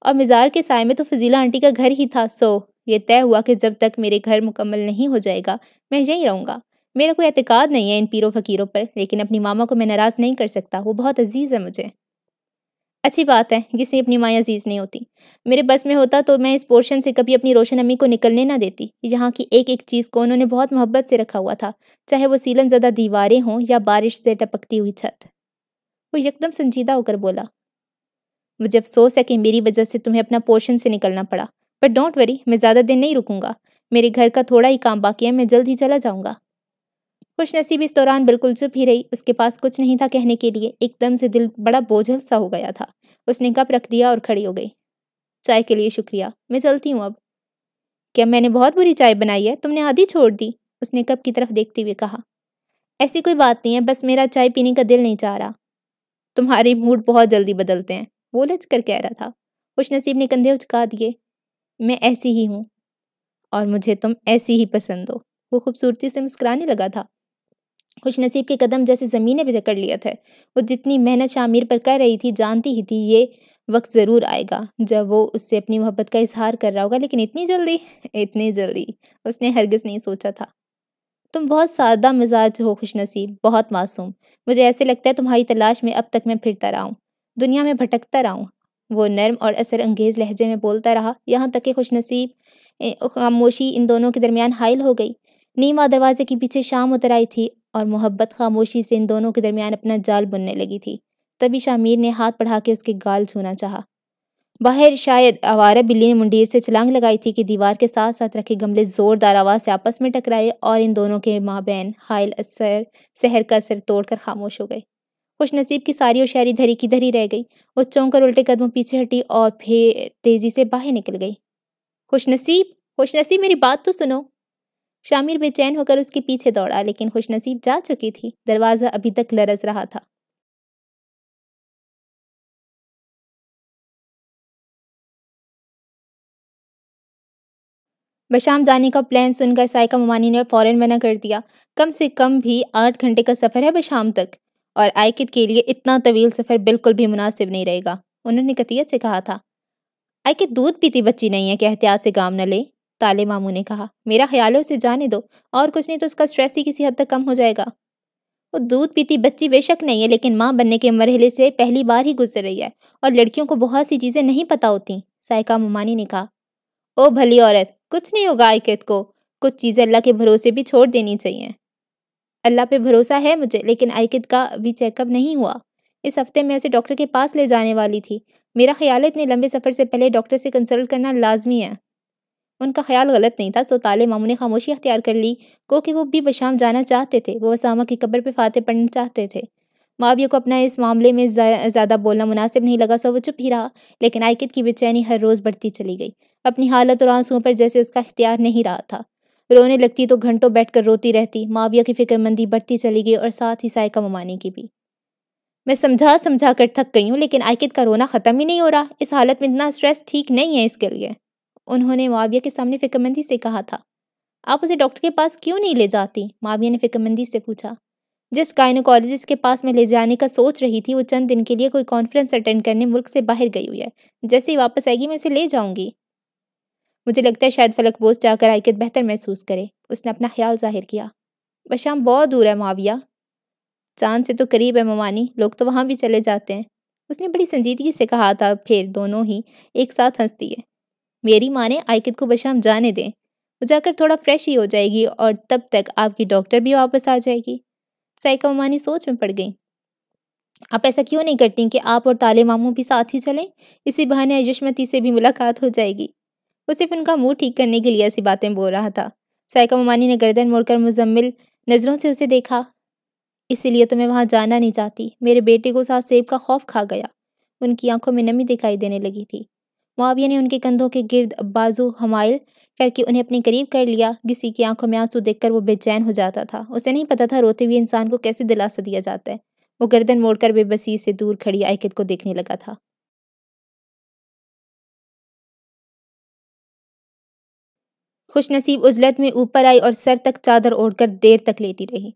اور مزار کے سائے میں تو فضیلہ آنٹی کا گھر ہی تھا، سو یہ طے ہوا کہ جب تک میرے گھر مکمل نہیں ہو جائے گا میں یہیں رہوں گا۔ میرا کوئی اعتقاد نہیں ہے ان پیروں فقیروں پر، لیکن اپنی ماما کو میں ناراض نہیں کر سکتا، وہ بہت عزیز ہے مجھے۔ اچھی بات ہے، کسی اپنی ماں عزیز نہیں ہوتی۔ میرے بس میں ہوتا تو میں اس پورشن سے کبھی اپنی روشن امی کو نکلنے نہ دیتی۔ یہاں کی ایک ایک چیز کو انہوں نے بہت محبت سے رکھا ہوا تھا، چاہے وہ سیلن زدہ دیواریں ہوں یا بارش سے ٹپکتی ہوئی چھت۔ وہ یکدم سنجیدہ ہو کر بولا، مجھے افسوس ہے کہ میری وجہ سے تمہیں اپنا پورشن سے نکلنا پڑا، بٹ ڈونٹ وری، میں زیادہ دن نہیں رکوں گا، میرے گھر کا تھوڑا ہی کام باقی ہے، میں جلد ہی چلا جاؤں گا۔ خوش نصیب اس دوران بالکل چپ ہی رہی، اس کے پاس کچھ نہیں تھا کہنے کے لیے، ایک دم سے دل بڑا بوجھل سا ہو گیا تھا۔ اس نے کپ رکھ دیا اور کھڑی ہو گئی۔ چائے کے لیے شکریہ، میں چلتی ہوں اب۔ کیا میں نے بہت بری چائے بنائی ہے؟ تم نے آدھی چھوڑ دی۔ اس نے کپ کی طرف دیکھتے ہوئے کہا۔ ایسی کوئی بات نہیں ہے، بس میرا چائے پینے کا دل نہیں چاہ رہا۔ تمہارے موڈ بہت جلدی بدلتے ہیں، وہ لچ کر کہہ رہا تھا۔ خوش نصیب نے کندھے اچکا دیے۔ میں ایسی ہی ہوں اور مجھے تم ایسی ہی پسند ہو۔ وہ خوبصورتی سے مسکرانے لگا تھا۔ خوش نصیب کے قدم جیسے زمین نے جکڑ لیا تھا۔ وہ جتنی محنت شامیر پر کر رہی تھی جانتی ہی تھی یہ وقت ضرور آئے گا جب وہ اس سے اپنی محبت کا اظہار کر رہا ہوگا، لیکن اتنی جلدی اس نے ہرگز نہیں سوچا تھا۔ تم بہت سادہ مزاج ہو خوش نصیب، بہت معصوم۔ مجھے ایسے لگتا ہے تمہاری تلاش میں اب تک میں پھرتا رہا ہوں، دنیا میں بھٹکتا رہا ہوں۔ وہ نرم اور اثر انگیز لہجے میں بولتا رہا، یہاں تک کہ خوش نصیب خاموشی ان دونوں کے درمیان حائل ہو گئی۔ نیما دروازے کے پیچھے شام اتر آئی تھی اور محبت خاموشی سے ان دونوں کے درمیان اپنا جال بننے لگی تھی۔ تبھی شامیر نے ہاتھ بڑھا کے اس کے گال چھونا چاہا۔ باہر شاید آوارہ بلی نے منڈیر سے چھلانگ لگائی تھی کہ دیوار کے ساتھ ساتھ رکھے گملے زوردار آواز سے آپس میں ٹکرائے اور ان دونوں کے مابین حائل سحر کا اثر توڑ کر خاموش ہو گئے۔ خوش نصیب کی ساری ہوشیاری دھری کی دھری رہ گئی۔ وہ چونک کر الٹے قدموں پیچھے ہٹی اور پھر تیزی سے باہر نکل گئی۔ خوش نصیب میری بات تو سنو۔ شامیر بے چین ہو کر اس کے پیچھے دوڑا، لیکن خوش نصیب جا چکی تھی۔ دروازہ ابھی تک لرز رہا تھا۔ بشام جانے کا پلان سن کر سائقہ ممانی نے فوراً منع کر دیا۔ کم سے کم بھی 8 گھنٹے کا سفر ہے بشام تک، اور آئکت کے لیے اتنا طویل سفر بالکل بھی مناسب نہیں رہے گا۔ انہوں نے قطعیت سے کہا تھا۔ آئکت دودھ پیتی بچی نہیں ہے کہ احتیاط سے کام نہ لے، تالے ماموں نے کہا۔ میرا خیال ہے اسے جانے دو، اور کچھ نہیں تو اس کا سٹریس ہی کسی حد تک کم ہو جائے گا۔ وہ دودھ پیتی بچی بے شک نہیں ہے، لیکن ماں بننے کے مرحلے سے پہلی بار ہی گزر رہی ہے، اور لڑکیوں کو بہت سی چیزیں نہیں پتہ ہوتی، سائقہ ممانی نے کہا۔ او بھلی عورت، کچھ نہیں ہوگا آئکت کو، کچھ چیزیں اللہ کے بھروسے بھی چھوڑ دینی چاہیے۔ اللہ پہ بھروسہ ہے مجھے، لیکن آئکت کا ابھی چیک اپ نہیں ہوا۔ اس ہفتے میں اسے ڈاکٹر کے پاس لے جانے والی تھی۔ میرا خیال ہے اتنے لمبے سفر سے پہلے ڈاکٹر سے کنسلٹ کرنا لازمی ہے۔ ان کا خیال غلط نہیں تھا، سو تالے ماموں نے خاموشی اختیار کر لی، کہ وہ بھی بشام جانا چاہتے تھے۔ وہ اسامہ کی قبر پہ فاتح پڑھنا چاہتے تھے۔ معاویہ کو اپنا اس معاملے میں زیادہ بولنا مناسب نہیں لگا، سو وہ چپ ہی رہا، لیکن آئکت کی بے چینی ہر روز بڑھتی چلی گئی۔ اپنی حالت اور آنسوؤں پر جیسے اس کا اختیار نہیں رہا تھا۔ رونے لگتی تو گھنٹوں بیٹھ کر روتی رہتی۔ معاویہ کی فکر مندی بڑھتی چلی گئی اور ساتھ ہی سائقہ ممانی کی بھی۔ میں سمجھا کر تھک گئی ہوں، لیکن آئکت کا رونا ختم ہی نہیں ہو رہا۔ اس حالت میں اتنا سٹریس ٹھیک نہیں ہے اس کے لیے، انہوں نے معاویہ کے سامنے فکر مندی سے کہا تھا۔ آپ اسے ڈاکٹر کے پاس کیوں نہیں لے جاتی؟ معاویہ نے فکر مندی سے پوچھا۔ جس گائنیکولوجسٹ کے پاس میں لے جانے کا سوچ رہی تھی، وہ چند دن کے لیے کوئی کانفرنس اٹینڈ کرنے ملک سے باہر گئی ہوئی ہے۔ جیسے ہی واپس آئے گی میں اسے لے جاؤں گی۔ مجھے لگتا ہے شاید فلک بوس جا کر آئکت بہتر محسوس کرے، اس نے اپنا خیال ظاہر کیا۔ بشام بہت دور ہے معاویہ، چاند سے تو قریب ہے ممانی، لوگ تو وہاں بھی چلے جاتے ہیں، اس نے بڑی سنجیدگی سے کہا تھا۔ پھر دونوں ہی ایک ساتھ ہنس دیے۔ میری ماں نے آئکت کو بشام جانے دیں، وہ جا کر تھوڑا فریش ہی ہو جائے گی، اور تب تک آپ کی ڈاکٹر بھی واپس آ جائے گی۔ سائقہ ممانی سوچ میں پڑ گئی۔ آپ ایسا کیوں نہیں کرتی کہ آپ اور تالے ماموں بھی ساتھ ہی چلیں؟ اسی بہانے یشمتی سے بھی ملاقات ہو جائے گی۔ وہ صرف ان کا موڈ ٹھیک کرنے کے لیے ایسی باتیں بول رہا تھا۔ سائقہ ممانی نے گردن موڑ کر مزمل نظروں سے اسے دیکھا۔ اسی لیے تو میں وہاں جانا نہیں چاہتی، میرے بیٹے کو ساتھ سیب کا خوف کھا گیا۔ ان کی آنکھوں میں نمی دکھائی دینے لگی تھی۔ معاویہ نے ان کے کندھوں کے گرد بازو حمائل کر کے انہیں اپنے قریب کر لیا۔ کسی کی آنکھوں میں آنسو دیکھ کر وہ بے چین ہو جاتا تھا۔ اسے نہیں پتا تھا روتے ہوئے انسان کو کیسے دلاسا دیا جاتا ہے۔ وہ گردن موڑ کر بے بسی سے دور کھڑی آئکت کو دیکھنے لگا تھا۔ خوش نصیب عجلت میں اوپر آئی اور سر تک چادر اوڑھ کر دیر تک لیٹی رہی۔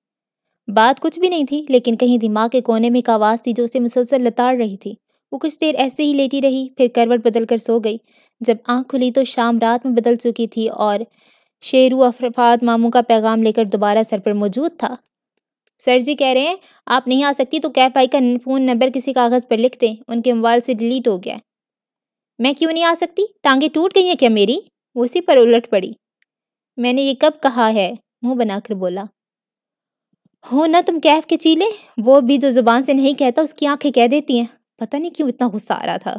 بات کچھ بھی نہیں تھی، لیکن کہیں دماغ کے کونے میں ایک آواز تھی جو اسے مسلسل لتاڑ رہی تھی۔ وہ کچھ دیر ایسے ہی لیٹی رہی، پھر کروٹ بدل کر سو گئی۔ جب آنکھ کھلی تو شام رات میں بدل چکی تھی اور شیرو افرفات ماموں کا پیغام لے کر دوبارہ سر پر موجود تھا۔ سر جی کہہ رہے ہیں آپ نہیں آ سکتی تو کیف بھائی کا فون نمبر کسی کاغذ پر لکھ دیں، ان کے موبائل سے ڈیلیٹ ہو گیا ہے۔ میں کیوں نہیں آ سکتی؟ ٹانگیں ٹوٹ گئی ہیں کیا میری؟ وہ اسی پر الٹ پڑی۔ میں نے یہ کب کہا ہے؟ منہ بنا کر بولا۔ ہو نہ تم کیف کے چیلے، وہ بھی جو زبان سے نہیں کہتا اس کی آنکھیں کہہ دیتی ہیں۔ پتہ نہیں کیوں اتنا غصہ آ رہا تھا۔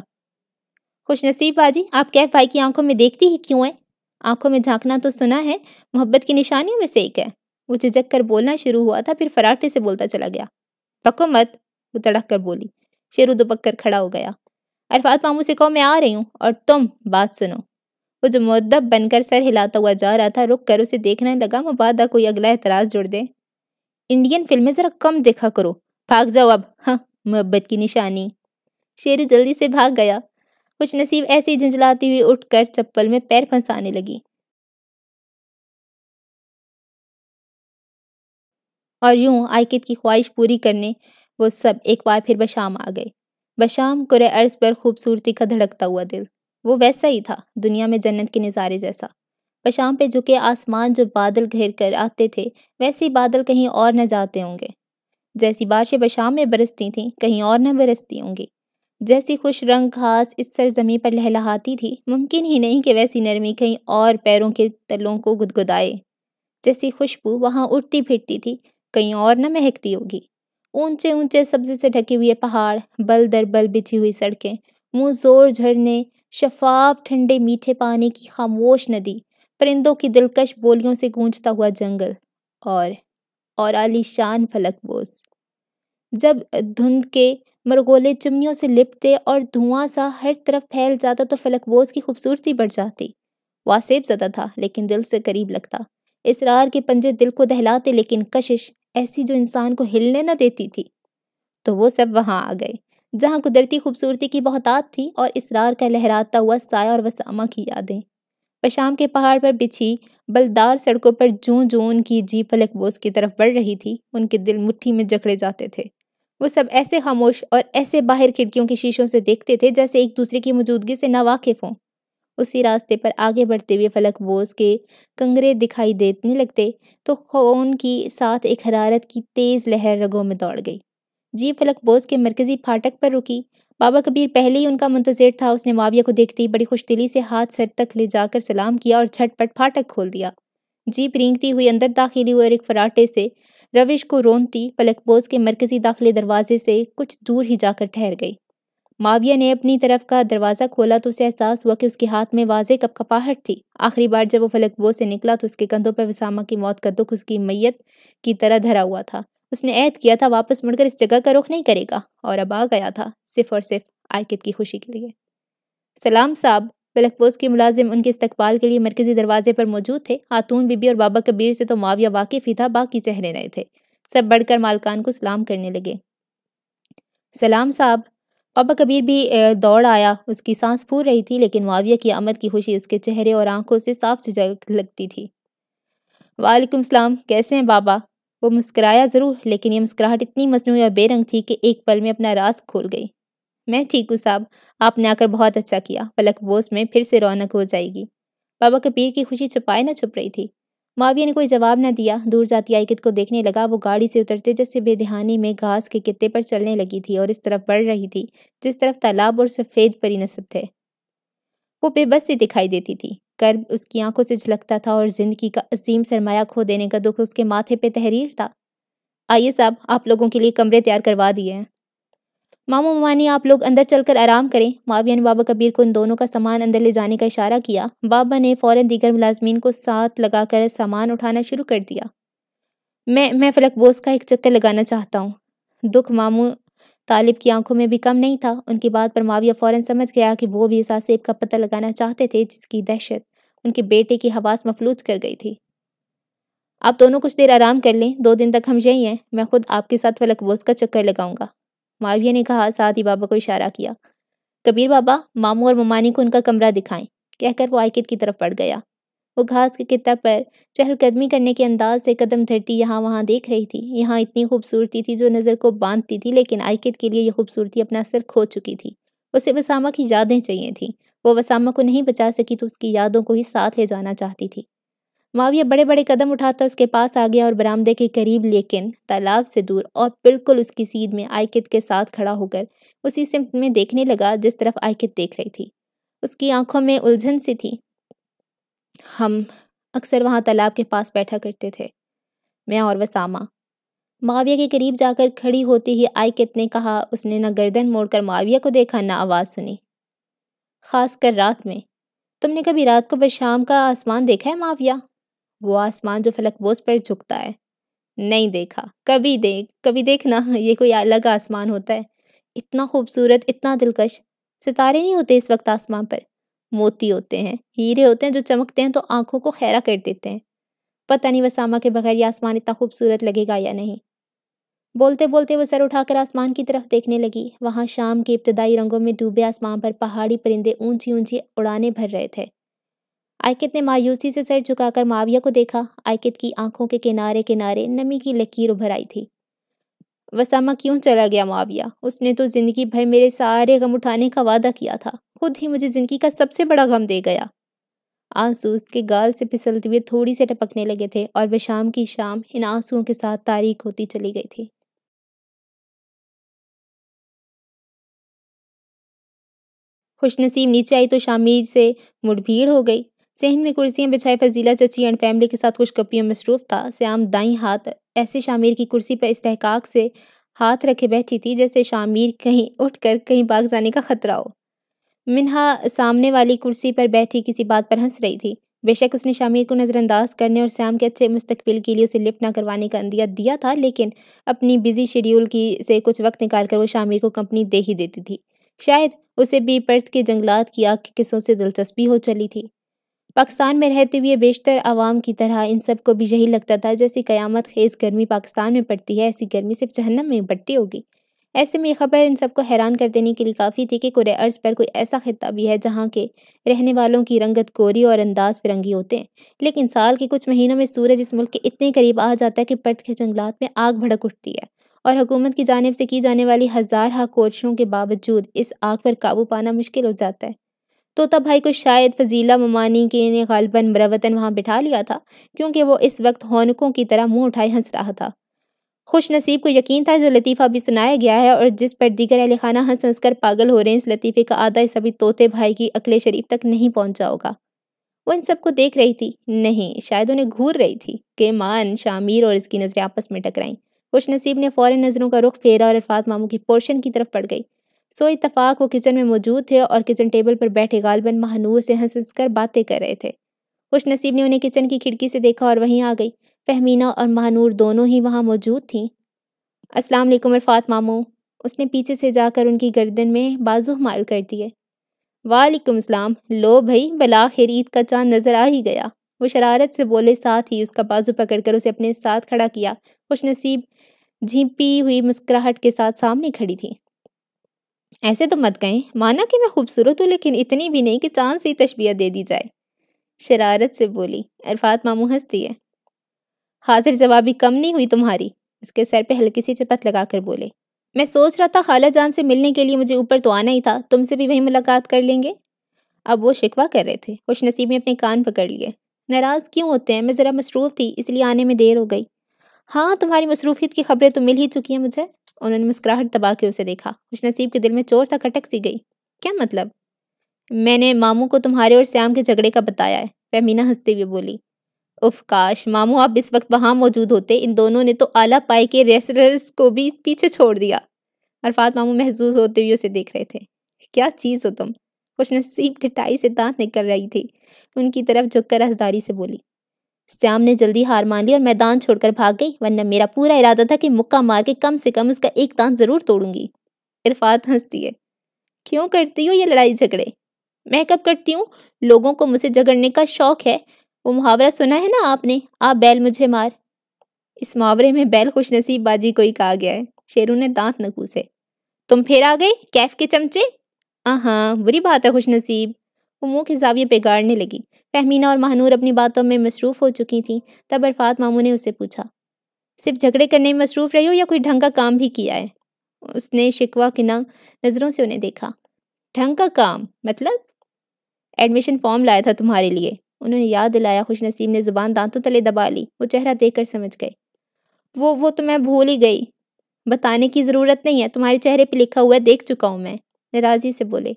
خوش نصیب باجی، آپ کیف بھائی کی آنکھوں میں دیکھتی ہی کیوں ہیں؟ آنکھوں میں جھانکنا تو سنا ہے محبت کی نشانیوں میں سے ایک ہے۔ وہ جھجک کر بولنا شروع ہوا تھا، پھر فراٹے سے بولتا چلا گیا۔ پکو مت، وہ تڑک کر بولی۔ شیرو دبک کر کھڑا ہو گیا۔ عرفات ماموں سے کہو میں آ رہی ہوں، اور تم بات سنو۔ وہ جو مؤدب بن کر سر ہلاتا ہوا جا رہا تھا رک کر اسے دیکھنے لگا، مبادا کوئی اگلا اعتراض جوڑ دے۔ انڈین فلمیں ذرا کم دیکھا کرو، بھاگ جاؤ اب، ہاں محبت کی نشانی۔ شیرو جلدی سے بھاگ گیا۔ خوش نصیب ایسے ہی جھنجھلاتی ہوئی اٹھ کر چپل میں پیر پھنسانے لگی۔ اور یوں آئکت کی خواہش پوری کرنے وہ سب ایک بار پھر بشام آ گئے۔ بشام کرۂ ارض پر خوبصورتی کا دھڑکتا ہوا دل، وہ ویسا ہی تھا، دنیا میں جنت کے نظارے جیسا۔ بشام پہ جھکے آسمان جو بادل گھیر کر آتے تھے، ویسے ہی بادل کہیں اور نہ جاتے ہوں گے۔ جیسی بارشیں بشام میں برستی تھیں، کہیں اور نہ برستی ہوں گی۔ جیسی خوش رنگ گھاس اس سرزمین پر لہلہاتی تھی، ممکن ہی نہیں کہ ویسی نرمی کہیں اور پیروں کے تلوں کو گدگدائے۔ جیسی خوشبو وہاں اڑتی پھرتی تھی، کہیں اور نہ مہکتی ہوگی۔ اونچے اونچے سبزے سے ڈھکے ہوئے پہاڑ، بل در بل بچھی ہوئی سڑکیں، منہ زور جھرنے، شفاف ٹھنڈے میٹھے پانی کی خاموش ندی، پرندوں کی دلکش بولیوں سے گونجتا ہوا جنگل، اور عالیشان فلک بوس۔ جب دھند کے مرغولے چمنیوں سے لپٹتے اور دھواں سا ہر طرف پھیل جاتا تو فلک بوس کی خوبصورتی بڑھ جاتی۔ وہ آسیب زدہ تھا لیکن دل سے قریب لگتا۔ اسرار کے پنجے دل کو دہلاتے لیکن کشش ایسی جو انسان کو ہلنے نہ دیتی تھی۔ تو وہ سب وہاں آ گئے جہاں قدرتی خوبصورتی کی بہتات تھی اور اسرار کا لہراتا ہوا سایہ اور وسامہ کی یادیں۔ بشام کے پہاڑ پر بچھی بلدار سڑکوں پر جوں جوں ان کی جیپ فلک بوس کی طرف بڑھ رہی تھی، ان کے دل مٹھی میں جکڑے جاتے تھے۔ وہ سب ایسے خاموش اور ایسے باہر کھڑکیوں کے شیشوں سے دیکھتے تھے جیسے ایک دوسرے کی موجودگی سے ناواقف ہوں۔ اسی راستے پر آگے بڑھتے ہوئے فلک بوس کے کنگرے دکھائی دینے لگتے تو خون کی ساتھ ایک حرارت کی تیز لہر رگوں میں دوڑ گئی۔ جیپ فلک بوس کے مرکزی پھاٹک پر رکی۔ بابا کبیر پہلے ہی ان کا منتظر تھا۔ اس نے معاویہ کو دیکھتے ہی بڑی خوش دلی سے ہاتھ سر تک لے جا کر سلام کیا اور جھٹ پٹ پھاٹک کھول دیا۔ جیپ رینگتی ہوئی اندر داخل ہوئی اور ایک فراٹے سے روش کو رونتی فلک بوس کے مرکزی داخلے دروازے سے کچھ دور ہی جا کر ٹھہر گئی۔ معاویہ نے اپنی طرف کا دروازہ کھولا تو اسے احساس ہوا کہ اس کے ہاتھ میں واضح کپکپاہٹ تھی۔ آخری بار جب وہ فلک بوس سے نکلا تو اس کے کندھوں پر وسامہ کی موت کا دکھ اس کی میت کی طرح دھرا ہوا تھا۔ اس نے عہد کیا تھا واپس مڑ کر اس جگہ کا رخ نہیں کرے گا، اور اب آ گیا تھا صرف اور صرف آئکت کی خوشی کے لیے۔ سلام صاحب۔ فلک بوس کے ملازم ان کے استقبال کے لیے مرکزی دروازے پر موجود تھے۔ خاتون بی بی اور بابا کبیر سے تو معاویہ واقف ہی تھا، باقی چہرے نئے تھے۔ سب بڑھ کر مالکان کو سلام کرنے لگے۔ سلام صاحب۔ بابا کبیر بھی دوڑ آیا۔ اس کی سانس پھول رہی تھی لیکن معاویہ کی آمد کی خوشی اس کے چہرے اور آنکھوں سے صاف جھلکتی تھی۔ وعلیکم السلام، کیسے ہیں بابا؟ وہ مسکرایا ضرور لیکن یہ مسکراہٹ اتنی مصنوعی اور بے رنگ تھی کہ ایک پل میں اپنا راز کھول گئی۔ میں ٹھیک ہوں صاحب، آپ نے آ کر بہت اچھا کیا، فلک بوس میں پھر سے رونق ہو جائے گی۔ بابا کبیر کی خوشی چھپائے نہ چھپ رہی تھی۔ معاویہ نے کوئی جواب نہ دیا، دور جاتی آئکت کو دیکھنے لگا۔ وہ گاڑی سے اترتے جیسے بے دہانی میں گھاس کے کتے پر چلنے لگی تھی اور اس طرف بڑھ رہی تھی جس طرف تالاب اور سفید پری نسب تھے۔ وہ بے بس سی دکھائی دیتی تھی، کرب اس کی آنکھوں سے جھلکتا تھا اور زندگی کا عظیم سرمایہ کھو دینے کا دکھ اس کے ماتھے پہ تحریر تھا۔ آئیے صاحب، آپ لوگوں کے لیے کمرے تیار کروا دیے ہیں۔ ماموں ممانی آپ لوگ اندر چل کر آرام کریں۔ معاویہ نے بابا کبیر کو ان دونوں کا سامان اندر لے جانے کا اشارہ کیا۔ بابا نے فوراً دیگر ملازمین کو ساتھ لگا کر سامان اٹھانا شروع کر دیا۔ میں فلک بوس کا ایک چکر لگانا چاہتا ہوں۔ دکھ ماموں طالب کی آنکھوں میں بھی کم نہیں تھا۔ ان کی بات پر معاویہ فوراً سمجھ گیا کہ وہ بھی اس آسیب کا پتہ لگانا چاہتے تھے جس کی دہشت ان کے بیٹے کی حواس مفلوج کر گئی تھی۔ آپ دونوں کچھ دیر آرام کر لیں، 2 دن تک ہم یہی ہیں، میں خود آپ کے ساتھ فلک بوس کا چکر لگاؤں گا، معاویہ نے کہا، ساتھ ہی بابا کو اشارہ کیا۔ کبیر بابا، ماموں اور ممانی کو ان کا کمرہ دکھائیں، کہہ کر وہ آئکت کی طرف بڑھ گیا۔ وہ گھاس کے کتہ پر چہل قدمی کرنے کے انداز سے قدم دھرتی یہاں وہاں دیکھ رہی تھی۔ یہاں اتنی خوبصورتی تھی جو نظر کو باندھتی تھی لیکن آئکت کے لیے یہ خوبصورتی اپنا اثر کھو چکی تھی۔ اسے وسامہ کی یادیں چاہیے تھیں۔ وہ وسامہ کو نہیں بچا سکی تو اس کی یادوں کو ہی ساتھ لے جانا چاہتی تھی۔ معاویہ بڑے بڑے قدم اٹھاتا اس کے پاس آ گیا اور برآمدے کے قریب لیکن تالاب سے دور اور بالکل اس کی سیدھ میں آئکت کے ساتھ کھڑا ہو کر اسی سمت میں دیکھنے لگا جس طرف آئکت دیکھ رہی تھی۔ اس کی آنکھوں میں الجھن سی تھی۔ ہم اکثر وہاں تالاب کے پاس بیٹھا کرتے تھے، میں اور وسامہ۔ معاویہ کے قریب جا کر کھڑی ہوتی ہی آئکت نے کہا۔ اس نے نہ گردن موڑ کر معاویہ کو دیکھا نہ آواز سنی۔ خاص کر رات میں۔ تم نے کبھی رات کو بشام کا آسمان دیکھا ہے معاویہ؟ وہ آسمان جو فلک بوس پر جھکتا ہے۔ نہیں دیکھا، کبھی دیکھنا، یہ کوئی الگ آسمان ہوتا ہے، اتنا خوبصورت، اتنا دلکش۔ ستارے نہیں ہوتے اس وقت آسمان پر، موتی ہوتے ہیں، ہیرے ہوتے ہیں جو چمکتے ہیں تو آنکھوں کو خیرہ کر دیتے ہیں۔ پتہ نہیں وسامہ کے بغیر یہ آسمان اتنا خوبصورت لگے گا یا نہیں۔ بولتے بولتے وہ سر اٹھا کر آسمان کی طرف دیکھنے لگی۔ وہاں شام کے ابتدائی رنگوں میں ڈوبے آسمان پر پہاڑی پرندے اونچی اونچی اڑانے بھر رہے تھے۔ آئکت نے مایوسی سے سر جھکا کر معاویہ کو دیکھا۔ آئکت کی آنکھوں کے کنارے کنارے نمی کی لکیر ابھر آئی تھی۔ وسامہ کیوں چلا گیا معاویہ؟ اس نے تو زندگی بھر میرے سارے غم اٹھانے کا وعدہ کیا تھا، خود ہی مجھے زندگی کا سب سے بڑا غم دے گیا۔ آنسو اس کے گال سے پھسلتے ہوئے تھوڑی سے ٹپکنے لگے تھے اور وہ شام کی شام ان آنسوؤں کے ساتھ تاریک ہوتی چلی گئی تھی۔ خوش نصیب نیچے آئی تو شامیر سے مڑ بھیڑ ہو گئی۔ صحن میں کرسیاں بچھائے فضیلہ چچی اینڈ فیملی کے ساتھ خوش گپیوں میں مصروف تھا۔ سیام دائیں ہاتھ ایسے شامیر کی کرسی پر استحقاق سے ہاتھ رکھے بیٹھی تھی جیسے شامیر کہیں اٹھ کر کہیں بھاگ جانے کا خطرہ ہو۔ منہا سامنے والی کرسی پر بیٹھی کسی بات پر ہنس رہی تھی۔ بے شک اس نے شامیر کو نظر انداز کرنے اور سیام کے اچھے مستقبل کے لیے اسے لفٹ نہ کروانے کا عندیہ دیا تھا، لیکن اپنی بزی شیڈیول سے کچھ وقت نکال کر وہ شامیر کو کمپنی دے ہی دیتی تھی۔ شاید اسے بھی پرت کے جنگلات کی آگ کے قصوں سے دلچسپی ہو چلی تھی۔ پاکستان میں رہتے ہوئے بیشتر عوام کی طرح ان سب کو بھی یہی لگتا تھا جیسے قیامت خیز گرمی پاکستان میں پڑتی ہے، ایسی گرمی صرف جہنم میں پڑتی ہوگی۔ ایسے میں یہ خبر ان سب کو حیران کر دینے کے لیے کافی تھی کہ کرۂ ارض پر کوئی ایسا خطہ بھی ہے جہاں کے رہنے والوں کی رنگت کوری اور انداز فرنگی ہوتے ہیں، لیکن سال کے کچھ مہینوں میں سورج اس ملک کے اتنے قریب آ جاتا ہے کہ پرت کے جنگلات میں آگ بھڑک اٹھتی ہے، اور حکومت کی جانب سے کی جانے والی ہزارہا کوششوں کے باوجود اس آگ پر قابو پانا مشکل ہو جاتا ہے۔ طوطا بھائی کو شاید فضیلہ ممانی کے نے غالباً مروتاً وہاں بٹھا لیا تھا، کیونکہ وہ اس وقت ہونکوں کی طرح منہ اٹھائے ہنس رہا تھا۔ خوش نصیب کو یقین تھا جو لطیفہ بھی سنایا گیا ہے اور جس پر دیگر اہل خانہ ہنس ہنس کر پاگل ہو رہے ہیں، اس لطیفے کا آدھا حصہ بھی طوطے بھائی کی عقل شریف تک نہیں پہنچا ہوگا۔ وہ ان سب کو دیکھ رہی تھی، نہیں شاید انہیں گھور رہی تھی کہ مان شامیر اور اس کی نظریں آپس میں ٹکرائیں۔ خوش نصیب نے فوراً نظروں کا رخ پھیرا اور عرفات ماموں کی پورشن کی طرف پڑ گئی۔ سو اتفاق وہ کچن میں موجود تھے اور کچن ٹیبل پر بیٹھے غالباً مہنور سے ہنس ہنس کر باتیں کر رہے تھے۔ خوش نصیب نے انہیں کچن کی کھڑکی سے دیکھا اور وہیں آ گئی۔ فہمینہ اور مہنور دونوں ہی وہاں موجود تھیں۔ السلام علیکم عرفات ماموں۔ اس نے پیچھے سے جا کر ان کی گردن میں بازو مائل کر دیے۔ وعلیکم السلام۔ لو بھائی بلاخر عید کا چاند نظر آ ہی گیا، وہ شرارت سے بولے، ساتھ ہی اس کا بازو پکڑ کر اسے اپنے ساتھ کھڑا کیا۔ خوش نصیب جھیپی ہوئی مسکراہٹ کے ساتھ سامنے کھڑی تھی۔ ایسے تو مت کہیں، مانا کہ میں خوبصورت ہوں لیکن اتنی بھی نہیں کہ چاند سے ہی تشبیہ دے دی جائے، شرارت سے بولی۔ عرفات ماموں ہنس دیے۔ حاضر جوابی کم نہیں ہوئی تمہاری، اس کے سر پہ ہلکی سی چپت لگا کر بولے۔ میں سوچ رہا تھا خالہ جان سے ملنے کے لیے مجھے اوپر تو آنا ہی تھا، تم سے بھی وہیں ملاقات کر لیں گے۔ اب وہ شکوہ کر رہے تھے۔ خوش نصیب نے اپنے کان پکڑ لیے۔ ناراض کیوں ہوتے ہیں؟ میں ذرا مصروف تھی اس لیے آنے میں دیر ہو گئی۔ ہاں تمہاری مصروفیت کی خبریں تو مل ہی چکی ہیں مجھے۔ انہوں نے مسکراہٹ دبا کے اسے دیکھا۔ خوش نصیب کے دل میں چور تھا، کھٹک سی گئی۔ کیا مطلب؟ میں نے ماموں کو تمہارے اور سیام کے جھگڑے کا بتایا ہے، فہمینہ ہنستے ہوئے بولی۔ اف کاش ماموں آپ اس وقت وہاں موجود ہوتے، ان دونوں نے تو اعلیٰ پائے کے ریسلرز کو بھی پیچھے چھوڑ دیا۔ عرفات ماموں محظوظ ہوتے ہوئے اسے دیکھ رہے تھے۔ کیا چیز ہو تم؟ خوش نصیب ٹھٹائی سے دانت نکل رہی تھی، ان کی طرف جھک کر ہنسداری سے بولی۔ سیام نے جلدی ہار مان لی اور میدان چھوڑ کر بھاگ گئی، ورنہ میرا پورا ارادہ تھا کہ مکہ مار کے کم سے کم اس کا ایک دانت ضرور توڑوں گی۔ عرفات ہنستی ہے۔ کیوں کرتی ہو یہ لڑائی جھگڑے؟ میں کب کرتی ہوں؟ لوگوں کو مجھ سے جھگڑنے کا شوق ہے۔ وہ محاورہ سنا ہے نا آپ نے، آپ بیل مجھے مار۔ اس محاورے میں بیل خوش نصیب باجی کو ہی کہا گیا ہے۔ شیرو نے دانت نکوسے۔ تم پھر آ گئے کیف کے چمچے؟ ہاں بری بات ہے خوش نصیب، وہ منہ کے زاویے پہ گاڑنے لگی۔ فہمینہ اور مہنور اپنی باتوں میں مصروف ہو چکی تھیں۔ تب عرفات ماموں نے اسے پوچھا، صرف جھگڑے کرنے میں مصروف رہی ہو یا کوئی ڈھنگ کا کام بھی کیا ہے؟ اس نے شکوہ کناں نظروں سے انہیں دیکھا۔ ڈھنگ کا کام مطلب؟ ایڈمیشن فارم لایا تھا تمہارے لیے، انہوں نے یاد دلایا۔ خوش نصیب نے زبان دانتوں تلے دبا لی۔ وہ چہرہ دیکھ کر سمجھ گئے۔ وہ تو میں بھول ہی گئی، بتانے کی ضرورت نہیں ہے، تمہارے چہرے پہ لکھا ہوا ہے، دیکھ چکا ہوں میں، ناراضی سے بولے۔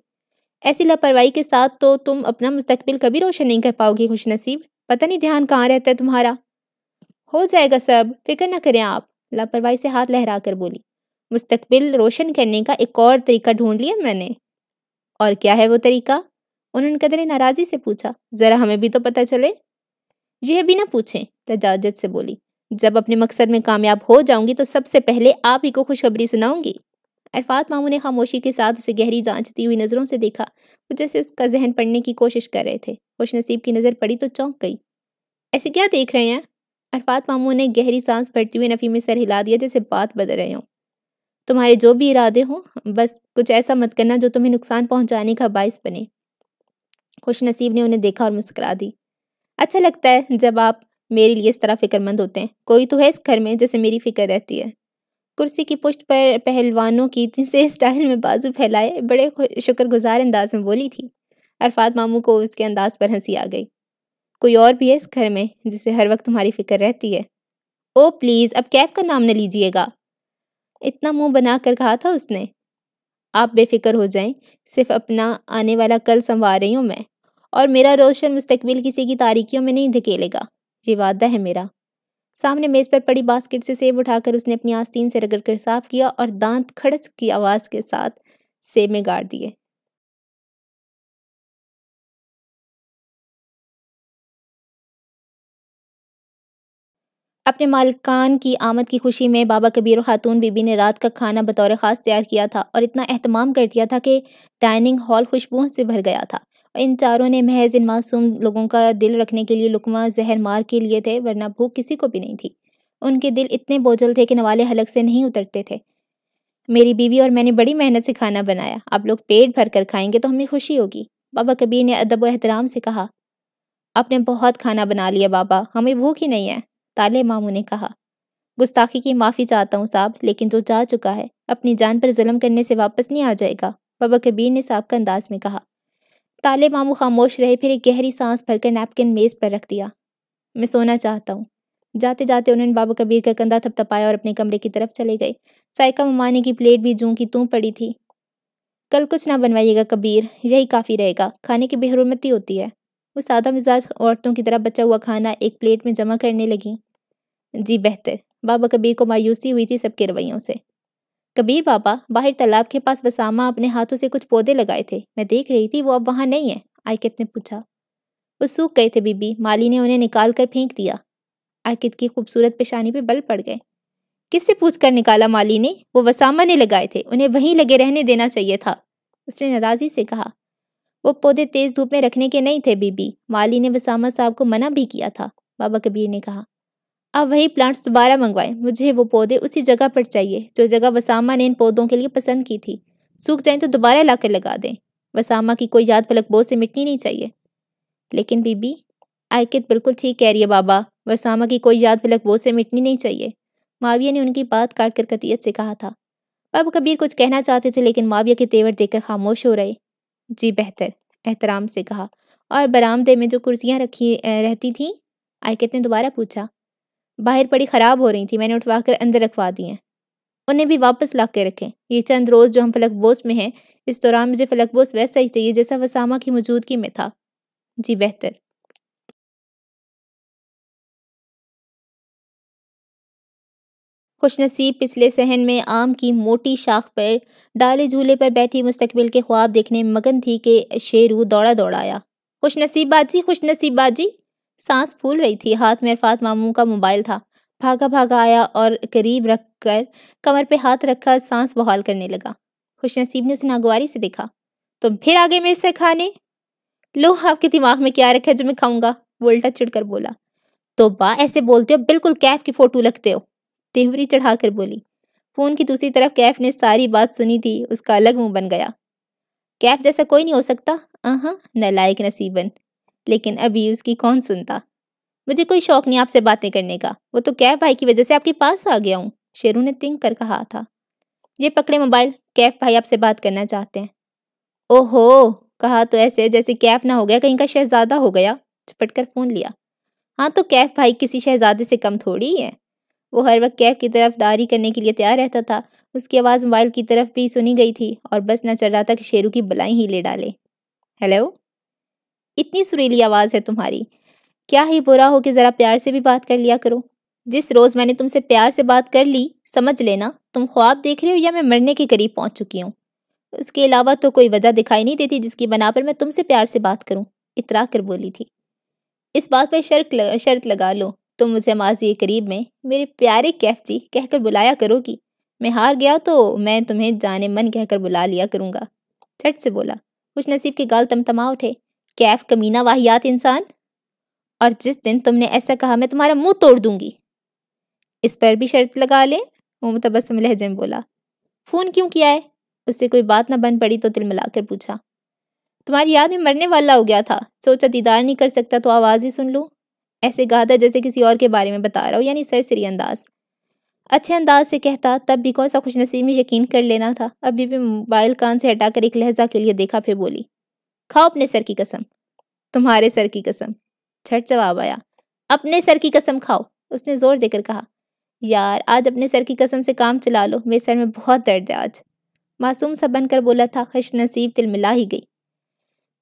ایسی لاپرواہی کے ساتھ تو تم اپنا مستقبل کبھی روشن نہیں کر پاؤ گی خوش نصیب، پتہ نہیں دھیان کہاں رہتا ہے تمہارا۔ ہو جائے گا سب، فکر نہ کریں آپ، لاپرواہی سے ہاتھ لہرا کر بولی۔ مستقبل روشن کرنے کا ایک اور طریقہ ڈھونڈ لیا میں نے۔ اور کیا ہے وہ طریقہ؟ انہوں نے قدرے ناراضی سے پوچھا۔ ذرا ہمیں بھی تو پتہ چلے۔ یہ بھی نہ پوچھیں، لجاجت سے بولی۔ جب اپنے مقصد میں کامیاب ہو جاؤں گی تو سب سے پہلے آپ ہی کو خوشخبری سناؤں گی۔ عرفات ماموں نے خاموشی کے ساتھ اسے گہری جانچتی ہوئی نظروں سے دیکھا، وہ جیسے اس کا ذہن پڑھنے کی کوشش کر رہے تھے۔ خوش نصیب کی نظر پڑی تو چونک گئی۔ ایسے کیا دیکھ رہے ہیں؟ عرفات ماموں نے گہری سانس بھرتے ہوئے نفی میں سر ہلا دیا جیسے بات بدل رہے ہوں۔ تمہارے جو بھی ارادے ہوں، بس کچھ ایسا مت کرنا جو تمہیں نقصان پہنچانے کا باعث بنے۔ خوش نصیب نے انہیں دیکھا اور مسکرا دی۔ اچھا لگتا ہے جب آپ میرے لیے اس طرح فکر مند ہوتے ہیں۔ کوئی تو ہے اس گھر میں جسے میری فکر رہتی ہے۔ کرسی کی پشت پر پہلوانوں کی سے اسٹائل میں بازو پھیلائے بڑے شکر گزار انداز میں بولی تھی۔ عرفات ماموں کو اس کے انداز پر ہنسی آ گئی۔ کوئی اور بھی ہے اس گھر میں جسے ہر وقت تمہاری فکر رہتی ہے؟ او پلیز اب کیف کا نام نہ لیجیے گا، اتنا منہ بنا کر کہا تھا اس نے۔ آپ بے فکر ہو جائیں، صرف اپنا آنے والا کل سنوار رہی ہوں میں، اور میرا روشن مستقبل کسی کی تاریکیوں میں نہیں دھکیلے گا، یہ وعدہ ہے میرا۔ سامنے میز پر پڑی باسکٹ سے سیب اٹھا کر اس نے اپنی آستین سے رگڑ کر صاف کیا اور دانت کھڑچ کی آواز کے ساتھ سیب میں گاڑ دیے۔ اپنے مالکان کی آمد کی خوشی میں بابا کبیر اور خاتون بی بی نے رات کا کھانا بطور خاص تیار کیا تھا اور اتنا اہتمام کر دیا تھا کہ ڈائننگ ہال خوشبوؤں سے بھر گیا تھا۔ ان چاروں نے محض ان معصوم لوگوں کا دل رکھنے کے لیے لقمہ زہر مار کے لیے تھے، ورنہ بھوک کسی کو بھی نہیں تھی۔ ان کے دل اتنے بوجھل تھے کہ نوالے حلق سے نہیں اترتے تھے۔ میری بیوی اور میں نے بڑی محنت سے کھانا بنایا، آپ لوگ پیٹ بھر کر کھائیں گے تو ہمیں خوشی ہوگی، بابا کبیر نے ادب و احترام سے کہا۔ آپ نے بہت کھانا بنا لیا بابا، ہمیں بھوک ہی نہیں ہے، تالے ماموں نے کہا۔ گستاخی کی معافی چاہتا ہوں صاحب، لیکن جو جا چکا ہے اپنی جان پر ظلم کرنے سے واپس نہیں آ جائے گا، بابا کبیر نے سابقہ انداز میں کہا۔ تالے ماموں خاموش رہے، پھر ایک گہری سانس بھر کر نیپکن میز پر رکھ دیا۔ میں سونا چاہتا ہوں۔ جاتے جاتے انہوں نے بابا کبیر کا کندھا تھپتھپایا اور اپنے کمرے کی طرف چلے گئے۔ سائقہ ممانے کی پلیٹ بھی جوں کی توں پڑی تھی۔ کل کچھ نہ بنوائیے گا کبیر، یہی کافی رہے گا، کھانے کی بے حرمتی ہوتی ہے۔ وہ سادہ مزاج عورتوں کی طرح بچا ہوا کھانا ایک پلیٹ میں جمع کرنے لگیں۔ جی بہتر۔ بابا کبیر کو مایوسی ہوئی تھی سب کے رویوں سے۔ کبیر بابا، باہر تالاب کے پاس وسامہ اپنے ہاتھوں سے کچھ پودے لگائے تھے، میں دیکھ رہی تھی، وہ اب وہاں نہیں ہے؟ آئکت نے پوچھا۔ وہ سوکھ گئے تھے بی بی، مالی نے انہیں نکال کر پھینک دیا۔ آئکت کی خوبصورت پیشانی پہ بل پڑ گئے۔ کس سے پوچھ کر نکالا مالی نے؟ وہ وسامہ نے لگائے تھے، انہیں وہیں لگے رہنے دینا چاہیے تھا، اس نے ناراضی سے کہا۔ وہ پودے تیز دھوپ میں رکھنے کے نہیں تھے بی بی، مالی نے وسامہ صاحب کو منع بھی کیا تھا، بابا کبیر نے کہا۔ آپ وہی پلانٹس دوبارہ منگوائیں، مجھے وہ پودے اسی جگہ پر چاہیے جو جگہ وسامہ نے ان پودوں کے لیے پسند کی تھی۔ سوکھ جائیں تو دوبارہ لا کر لگا دیں، وسامہ کی کوئی یاد فلک بوجھ سے مٹنی نہیں چاہیے۔ لیکن بی بی، آئکت بالکل ٹھیک کہہ رہی ہے بابا، وسامہ کی کوئی یاد فلک بوجھ سے مٹنی نہیں چاہیے، معاویہ نے ان کی بات کاٹ کر قطعیت سے کہا تھا۔ بابا کبیر کچھ کہنا چاہتے تھے لیکن معاویہ کے تیور دیکھ کر خاموش ہو رہے۔ جی بہتر، احترام سے کہا۔ اور برآمدے میں جو کرسیاں رکھی رہتی تھیں؟ آئکت نے دوبارہ پوچھا۔ باہر پڑی خراب ہو رہی تھی، میں نے اٹھوا کر اندر رکھوا دی ہیں، انہیں بھی واپس لا کے رکھیں۔ یہ چند روز جو ہم فلک بوس میں ہیں، اس دوران مجھے فلک بوس ویسا ہی چاہیے جیسا وسامہ کی موجودگی میں تھا۔ جی بہتر۔ خوش نصیب پچھلے صحن میں آم کی موٹی شاخ پر ڈالے جھولے پر بیٹھی مستقبل کے خواب دیکھنے میں مگن تھی کہ شیرو دوڑا آیا۔ خوش نصیب باجی، خوش نصیب باجی، سانس پھول رہی تھی، ہاتھ میں عرفات ماموں کا موبائل تھا، بھاگا بھاگا آیا اور قریب رکھ کر کمر پہ ہاتھ رکھا سانس بحال کرنے لگا۔ خوش نصیب نے اسے ناگواری سے دیکھا۔ تم پھر آگے میرے سے کھانے؟ لو، آپ کے دماغ میں کیا رکھا ہے جو میں کھاؤں گا؟ وہ الٹا چڑھ کر بولا۔ تو ایسے بولتے ہو بالکل کیف کی فوٹو لگتے ہو، تیوری چڑھا کر بولی۔ فون کی دوسری طرف کیف نے ساری بات سنی تھی، اس کا الگ منہ بن گیا۔ کیف جیسا کوئی نہیں ہو سکتا، نالائق نصیبن، لیکن ابھی اس کی کون سنتا؟ مجھے کوئی شوق نہیں آپ سے باتیں کرنے کا، وہ تو کیف بھائی کی وجہ سے آپ کے پاس آ گیا ہوں، شیرو نے تنگ کر کہا تھا۔ یہ پکڑے موبائل، کیف بھائی آپ سے بات کرنا چاہتے ہیں۔ اوہو، کہا تو ایسے جیسے کیف نہ ہو گیا کہیں کا شہزادہ ہو گیا، چپٹ کر فون لیا۔ ہاں تو کیف بھائی کسی شہزادے سے کم تھوڑی ہے، وہ ہر وقت کیف کی طرف داری کرنے کے لیے تیار رہتا تھا۔ اس کی آواز موبائل کی طرف بھی سنی گئی تھی اور بس نہ چل رہا تھا کہ شیرو کی بلائیں ہی لے ڈالے۔ ہیلو، اتنی سریلی آواز ہے تمہاری، کیا ہی برا ہو کہ ذرا پیار سے بھی بات کر لیا کرو۔ جس روز میں نے تم سے پیار سے بات کر لی، سمجھ لینا تم خواب دیکھ رہے ہو یا میں مرنے کے قریب پہنچ چکی ہوں۔ اس کے علاوہ تو کوئی وجہ دکھائی نہیں دیتی جس کی بنا پر میں تم سے پیار سے بات کروں، اترا کر بولی تھی۔ اس بات پر شرط لگا لو، تم مجھے ماضی قریب میں میرے پیارے کیف جی کہہ کر بلایا کرو گی، میں ہار گیا تو میں تمہیں جانے من کہہ کر بلا لیا کروں گا۔ جھٹ سے بولا۔ خوش نصیب کے گال تمتما اٹھے۔ کیف کمینہ واہیات انسان، اور جس دن تم نے ایسا کہا میں تمہارا منہ توڑ دوں گی۔ اس پر بھی شرط لگا لیں، وہ متبسم لہجے میں بولا۔ فون کیوں کیا ہے؟ اس سے کوئی بات نہ بن پڑی تو دل ملا کر پوچھا۔ تمہاری یاد میں مرنے والا ہو گیا تھا، سوچا دیدار نہیں کر سکتا تو آواز ہی سن لوں۔ ایسے کہا تھا جیسے کسی اور کے بارے میں بتا رہا ہو، یعنی سرسری انداز۔ اچھے انداز سے کہتا تب بھی کون سا خوش نصیب میں یقین کر لینا تھا۔ ابھی بھی موبائل کان سے ہٹا کر ایک لہجہ کے لیے دیکھا، پھر بولی، کھاؤ اپنے سر کی قسم۔ تمہارے سر کی قسم، جھٹ جواب آیا۔ اپنے سر کی قسم کھاؤ، اس نے زور دے کر کہا۔ یار آج اپنے سر کی قسم سے کام چلا لو، میرے سر میں بہت درد ہے آج، معصوم سا بن کر بولا تھا۔ خوش نصیب دل ملا ہی گئی۔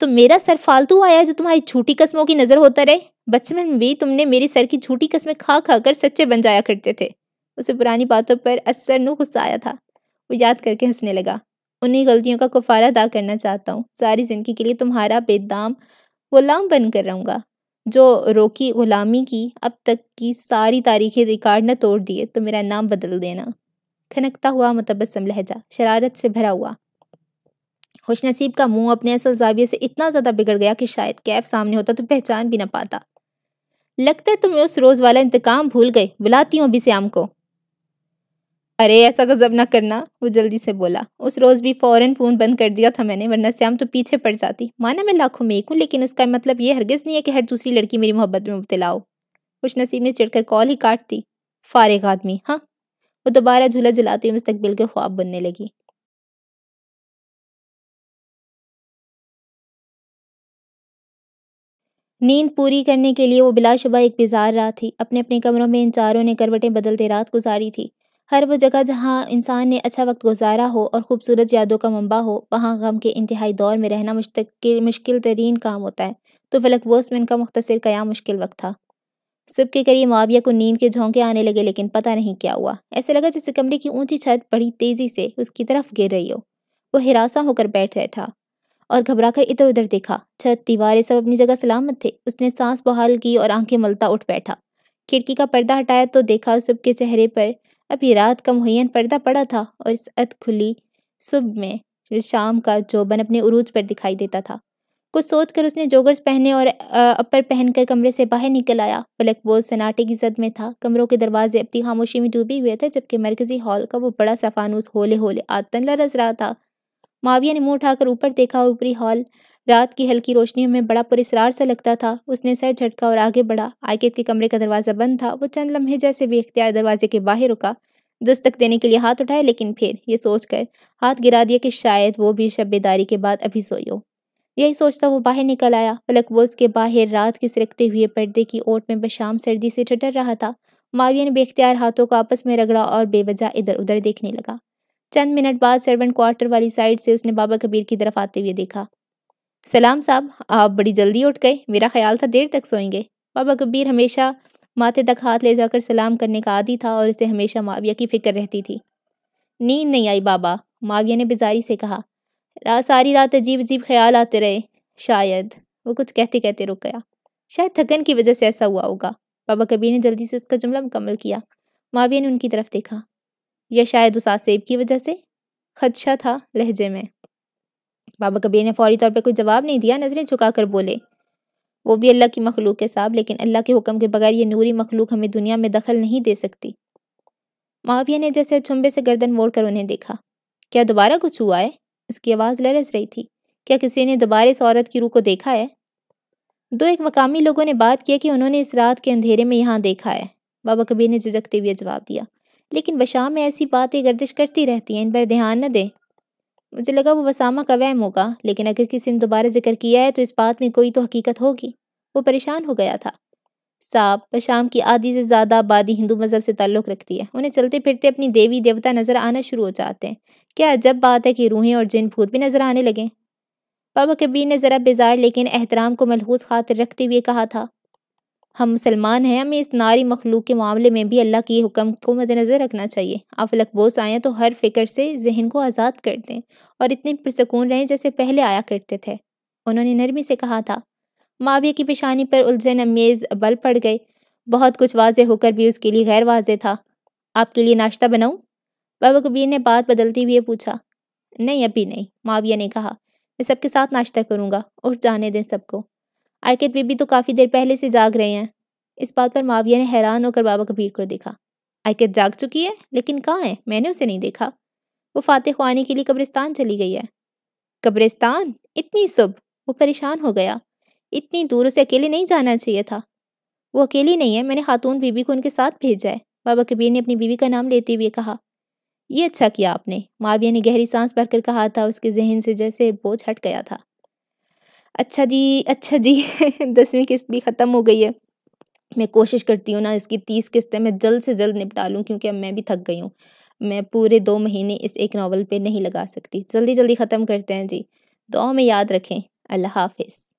تو میرا سر فالتو آیا جو تمہاری جھوٹی قسموں کی نظر ہوتا رہے؟ بچپن میں بھی تم نے میری سر کی جھوٹی قسمیں کھا کھا کر سچے بن جایا کرتے تھے۔ اسے پرانی باتوں پر اثر نو غصہ آیا تھا، وہ یاد کر کے ہنسنے لگا۔ انہی غلطیوں کا کفارہ ادا کرنا چاہتا ہوں، ساری زندگی کے لیے تمہارا بے دام غلام بن کر رہوں گا۔ جو روکی غلامی کی اب تک کی ساری تاریخی ریکارڈ نہ توڑ دیے تو میرا نام بدل دینا۔ کھنکتا ہوا متبسم لہجہ، شرارت سے بھرا ہوا۔ خوش نصیب کا منہ اپنے اصل زاویے سے اتنا زیادہ بگڑ گیا کہ شاید کیف سامنے ہوتا تو پہچان بھی نہ پاتا۔ لگتا ہے تم اس روز والا انتقام بھول گئے، بلاتی ہوں ابھی سیام کو۔ ارے ایسا غضب نہ کرنا، وہ جلدی سے بولا۔ اس روز بھی فوراً فون بند کر دیا تھا میں نے، ورنہ سیام تو پیچھے پڑ جاتی۔ مانا میں لاکھوں میں ایک ہوں، لیکن اس کا مطلب یہ ہرگز نہیں ہے کہ ہر دوسری لڑکی میری محبت میں مبتلا ہو۔ خوش نصیب نے چڑھ کر کال ہی کاٹ دی۔ فارغ آدمی، ہاں۔ وہ دوبارہ جھولا جھلاتے ہوئے مستقبل کے خواب بننے لگی۔ نیند پوری کرنے کے لیے وہ بلا شبہ ایک بیزار رات تھی۔ اپنے اپنے کمروں میں ان چاروں نے کروٹیں بدلتے رات گزاری تھی۔ ہر وہ جگہ جہاں انسان نے اچھا وقت گزارا ہو اور خوبصورت یادوں کا منبع ہو، وہاں غم کے انتہائی دور میں رہنا مشکل ترین کام ہوتا ہے، تو فلک بوس میں ان کا مختصر قیام مشکل وقت تھا۔ صبح کے قریب معاویہ کو نیند کے جھونکے آنے لگے، لیکن پتہ نہیں کیا ہوا۔ ایسے لگا جیسے کمرے کی اونچی چھت بڑی تیزی سے اس کی طرف گر رہی ہو۔ وہ ہراساں ہو کر بیٹھ بیٹھا اور گھبرا کر ادھر ادھر دیکھا۔ چھت، دیواریں سب اپنی جگہ سلامت تھے۔ اس نے سانس بحال کی اور آنکھیں ملتا اٹھ بیٹھا۔ کھڑکی کا پردہ ہٹایا تو دیکھا صبح کے چہرے پر ابھی رات کا معین پردہ پڑا تھا، اور اس اد کھلی صبح میں شام کا جوبن اپنے عروج پر دکھائی دیتا تھا۔ کچھ سوچ کر اس نے جوگرز پہنے اور اپر پہن کر کمرے سے باہر نکل آیا۔ فلک بوز سناٹے کی زد میں تھا۔ کمروں کے دروازے ابتی خاموشی میں ڈوبے ہوئے تھے، جبکہ مرکزی ہال کا وہ بڑا سا فانوس ہولے ہولے آتن لرز رہا تھا۔ معاویہ نے منہ اٹھا کر اوپر دیکھا۔ اوپری ہال رات کی ہلکی روشنیوں میں بڑا پراسرار سا لگتا تھا۔ اس نے سر جھٹکا اور آگے بڑھا۔ عائقت کے کمرے کا دروازہ بند تھا۔ وہ چند لمحے جیسے بے اختیار دروازے کے باہر رکا، دستک دینے کے لیے ہاتھ اٹھایا، لیکن پھر یہ سوچ کر ہاتھ گرا دیا کہ شاید وہ بھی شب بیداری کے بعد ابھی سوئی ہو۔ یہی سوچتا وہ باہر نکل آیا۔ فلک بوس کے باہر رات کے سرکتے ہوئے پردے کی اوٹ میں بشام سردی سے ٹھٹر رہا تھا۔ معاویہ نے بے اختیار ہاتھوں کو آپس میں رگڑا اور بے وجہ ادھر ادھر دیکھنے لگا۔ چند منٹ بعد سرونٹ کوارٹر والی سائڈ سے اس نے بابا کبیر کی طرف آتے ہوئے دیکھا۔ سلام صاحب، آپ بڑی جلدی اٹھ گئے، میرا خیال تھا دیر تک سوئیں گے۔ بابا کبیر ہمیشہ ماتھے تک ہاتھ لے جا کر سلام کرنے کا عادی تھا، اور اسے ہمیشہ معاویہ کی فکر رہتی تھی۔ نیند نہیں آئی بابا، معاویہ نے بیزاری سے کہا۔ ساری رات عجیب عجیب خیال آتے رہے، شاید۔ وہ کچھ کہتے کہتے رک گیا۔ شاید تھکن کی وجہ سے ایسا ہوا ہوگا۔ بابا کبیر نے جلدی سے اس کا جملہ مکمل کیا۔ معاویہ نے ان کی طرف دیکھا۔ یا شاید اس آسیب کی وجہ سے؟ خدشہ تھا لہجے میں۔ بابا کبیر نے فوری طور پہ کوئی جواب نہیں دیا، نظریں جھکا کر بولے، وہ بھی اللہ کی مخلوق ہے صاحب، لیکن اللہ کے حکم کے بغیر یہ نوری مخلوق ہمیں دنیا میں دخل نہیں دے سکتی۔ معاویہ نے جیسے چھمبے سے گردن موڑ کر انہیں دیکھا۔ کیا دوبارہ کچھ ہوا ہے؟ اس کی آواز لرز رہی تھی۔ کیا کسی نے دوبارہ اس عورت کی روح کو دیکھا ہے؟ دو ایک مقامی لوگوں نے بات کیا کہ انہوں نے اس رات کے اندھیرے میں یہاں دیکھا ہے، بابا کبیر نے جھجکتے ہوئے جواب دیا۔ لیکن بشام میں ایسی باتیں گردش کرتی رہتی ہیں، ان پر دھیان نہ دیں۔ مجھے لگا وہ وسامہ کا وہم ہوگا، لیکن اگر کسی نے دوبارہ ذکر کیا ہے تو اس بات میں کوئی تو حقیقت ہوگی۔ وہ پریشان ہو گیا تھا۔ صاحب، بشام کی آدھی سے زیادہ آبادی ہندو مذہب سے تعلق رکھتی ہے، انہیں چلتے پھرتے اپنی دیوی دیوتا نظر آنا شروع ہو جاتے ہیں۔ کیا عجب بات ہے کہ روحیں اور جن بھوت بھی نظر آنے لگیں۔ بابا کبیر نے ذرا بیزار لیکن احترام کو ملحوظ خاطر رکھتے ہوئے کہا تھا، ہم مسلمان ہیں، ہمیں اس ناری مخلوق کے معاملے میں بھی اللہ کی حکم کو مد نظر رکھنا چاہیے۔ آپ فلک بوس آئیں تو ہر فکر سے ذہن کو آزاد کر دیں اور اتنے پرسکون رہیں جیسے پہلے آیا کرتے تھے، انہوں نے نرمی سے کہا تھا۔ معاویہ کی پیشانی پر الجھن امیز بل پڑ گئے۔ بہت کچھ واضح ہو کر بھی اس کے لیے غیر واضح تھا۔ آپ کے لیے ناشتہ بناؤں؟ بابا کبیر نے بات بدلتے ہوئے پوچھا۔ نہیں ابھی نہیں، معاویہ نے کہا، میں سب کے ساتھ ناشتہ کروں گا، اٹھ جانے دیں سب کو۔ آئکت بی بی تو کافی دیر پہلے سے جاگ رہے ہیں۔ اس بات پر معاویہ نے حیران ہو کر بابا کبیر کو دیکھا۔ آئکت جاگ چکی ہے؟ لیکن کہاں ہے؟ میں نے اسے نہیں دیکھا۔ وہ فاتح خوانی کے لیے قبرستان چلی گئی ہے۔ قبرستان؟ اتنی صبح؟ وہ پریشان ہو گیا۔ اتنی دور اسے اکیلے نہیں جانا چاہیے تھا۔ وہ اکیلی نہیں ہے، میں نے خاتون بی بی کو ان کے ساتھ بھیجا ہے، بابا کبیر نے اپنی بیوی کا نام لیتے ہوئے کہا۔ یہ اچھا کیا آپ نے، معاویہ نے گہری سانس بھر کر کہا تھا، اس کے ذہن سے جیسے بوجھ ہٹ گیا تھا۔ اچھا جی 10ویں قسط بھی ختم ہو گئی ہے۔ میں کوشش کرتی ہوں نا اس کی 30 قسطیں میں جلد سے جلد نپٹا لوں، کیونکہ اب میں بھی تھک گئی ہوں۔ میں پورے 2 مہینے اس ایک ناول پہ نہیں لگا سکتی۔ جلدی ختم کرتے ہیں جی۔ دعاؤں میں یاد رکھیں۔ اللہ حافظ۔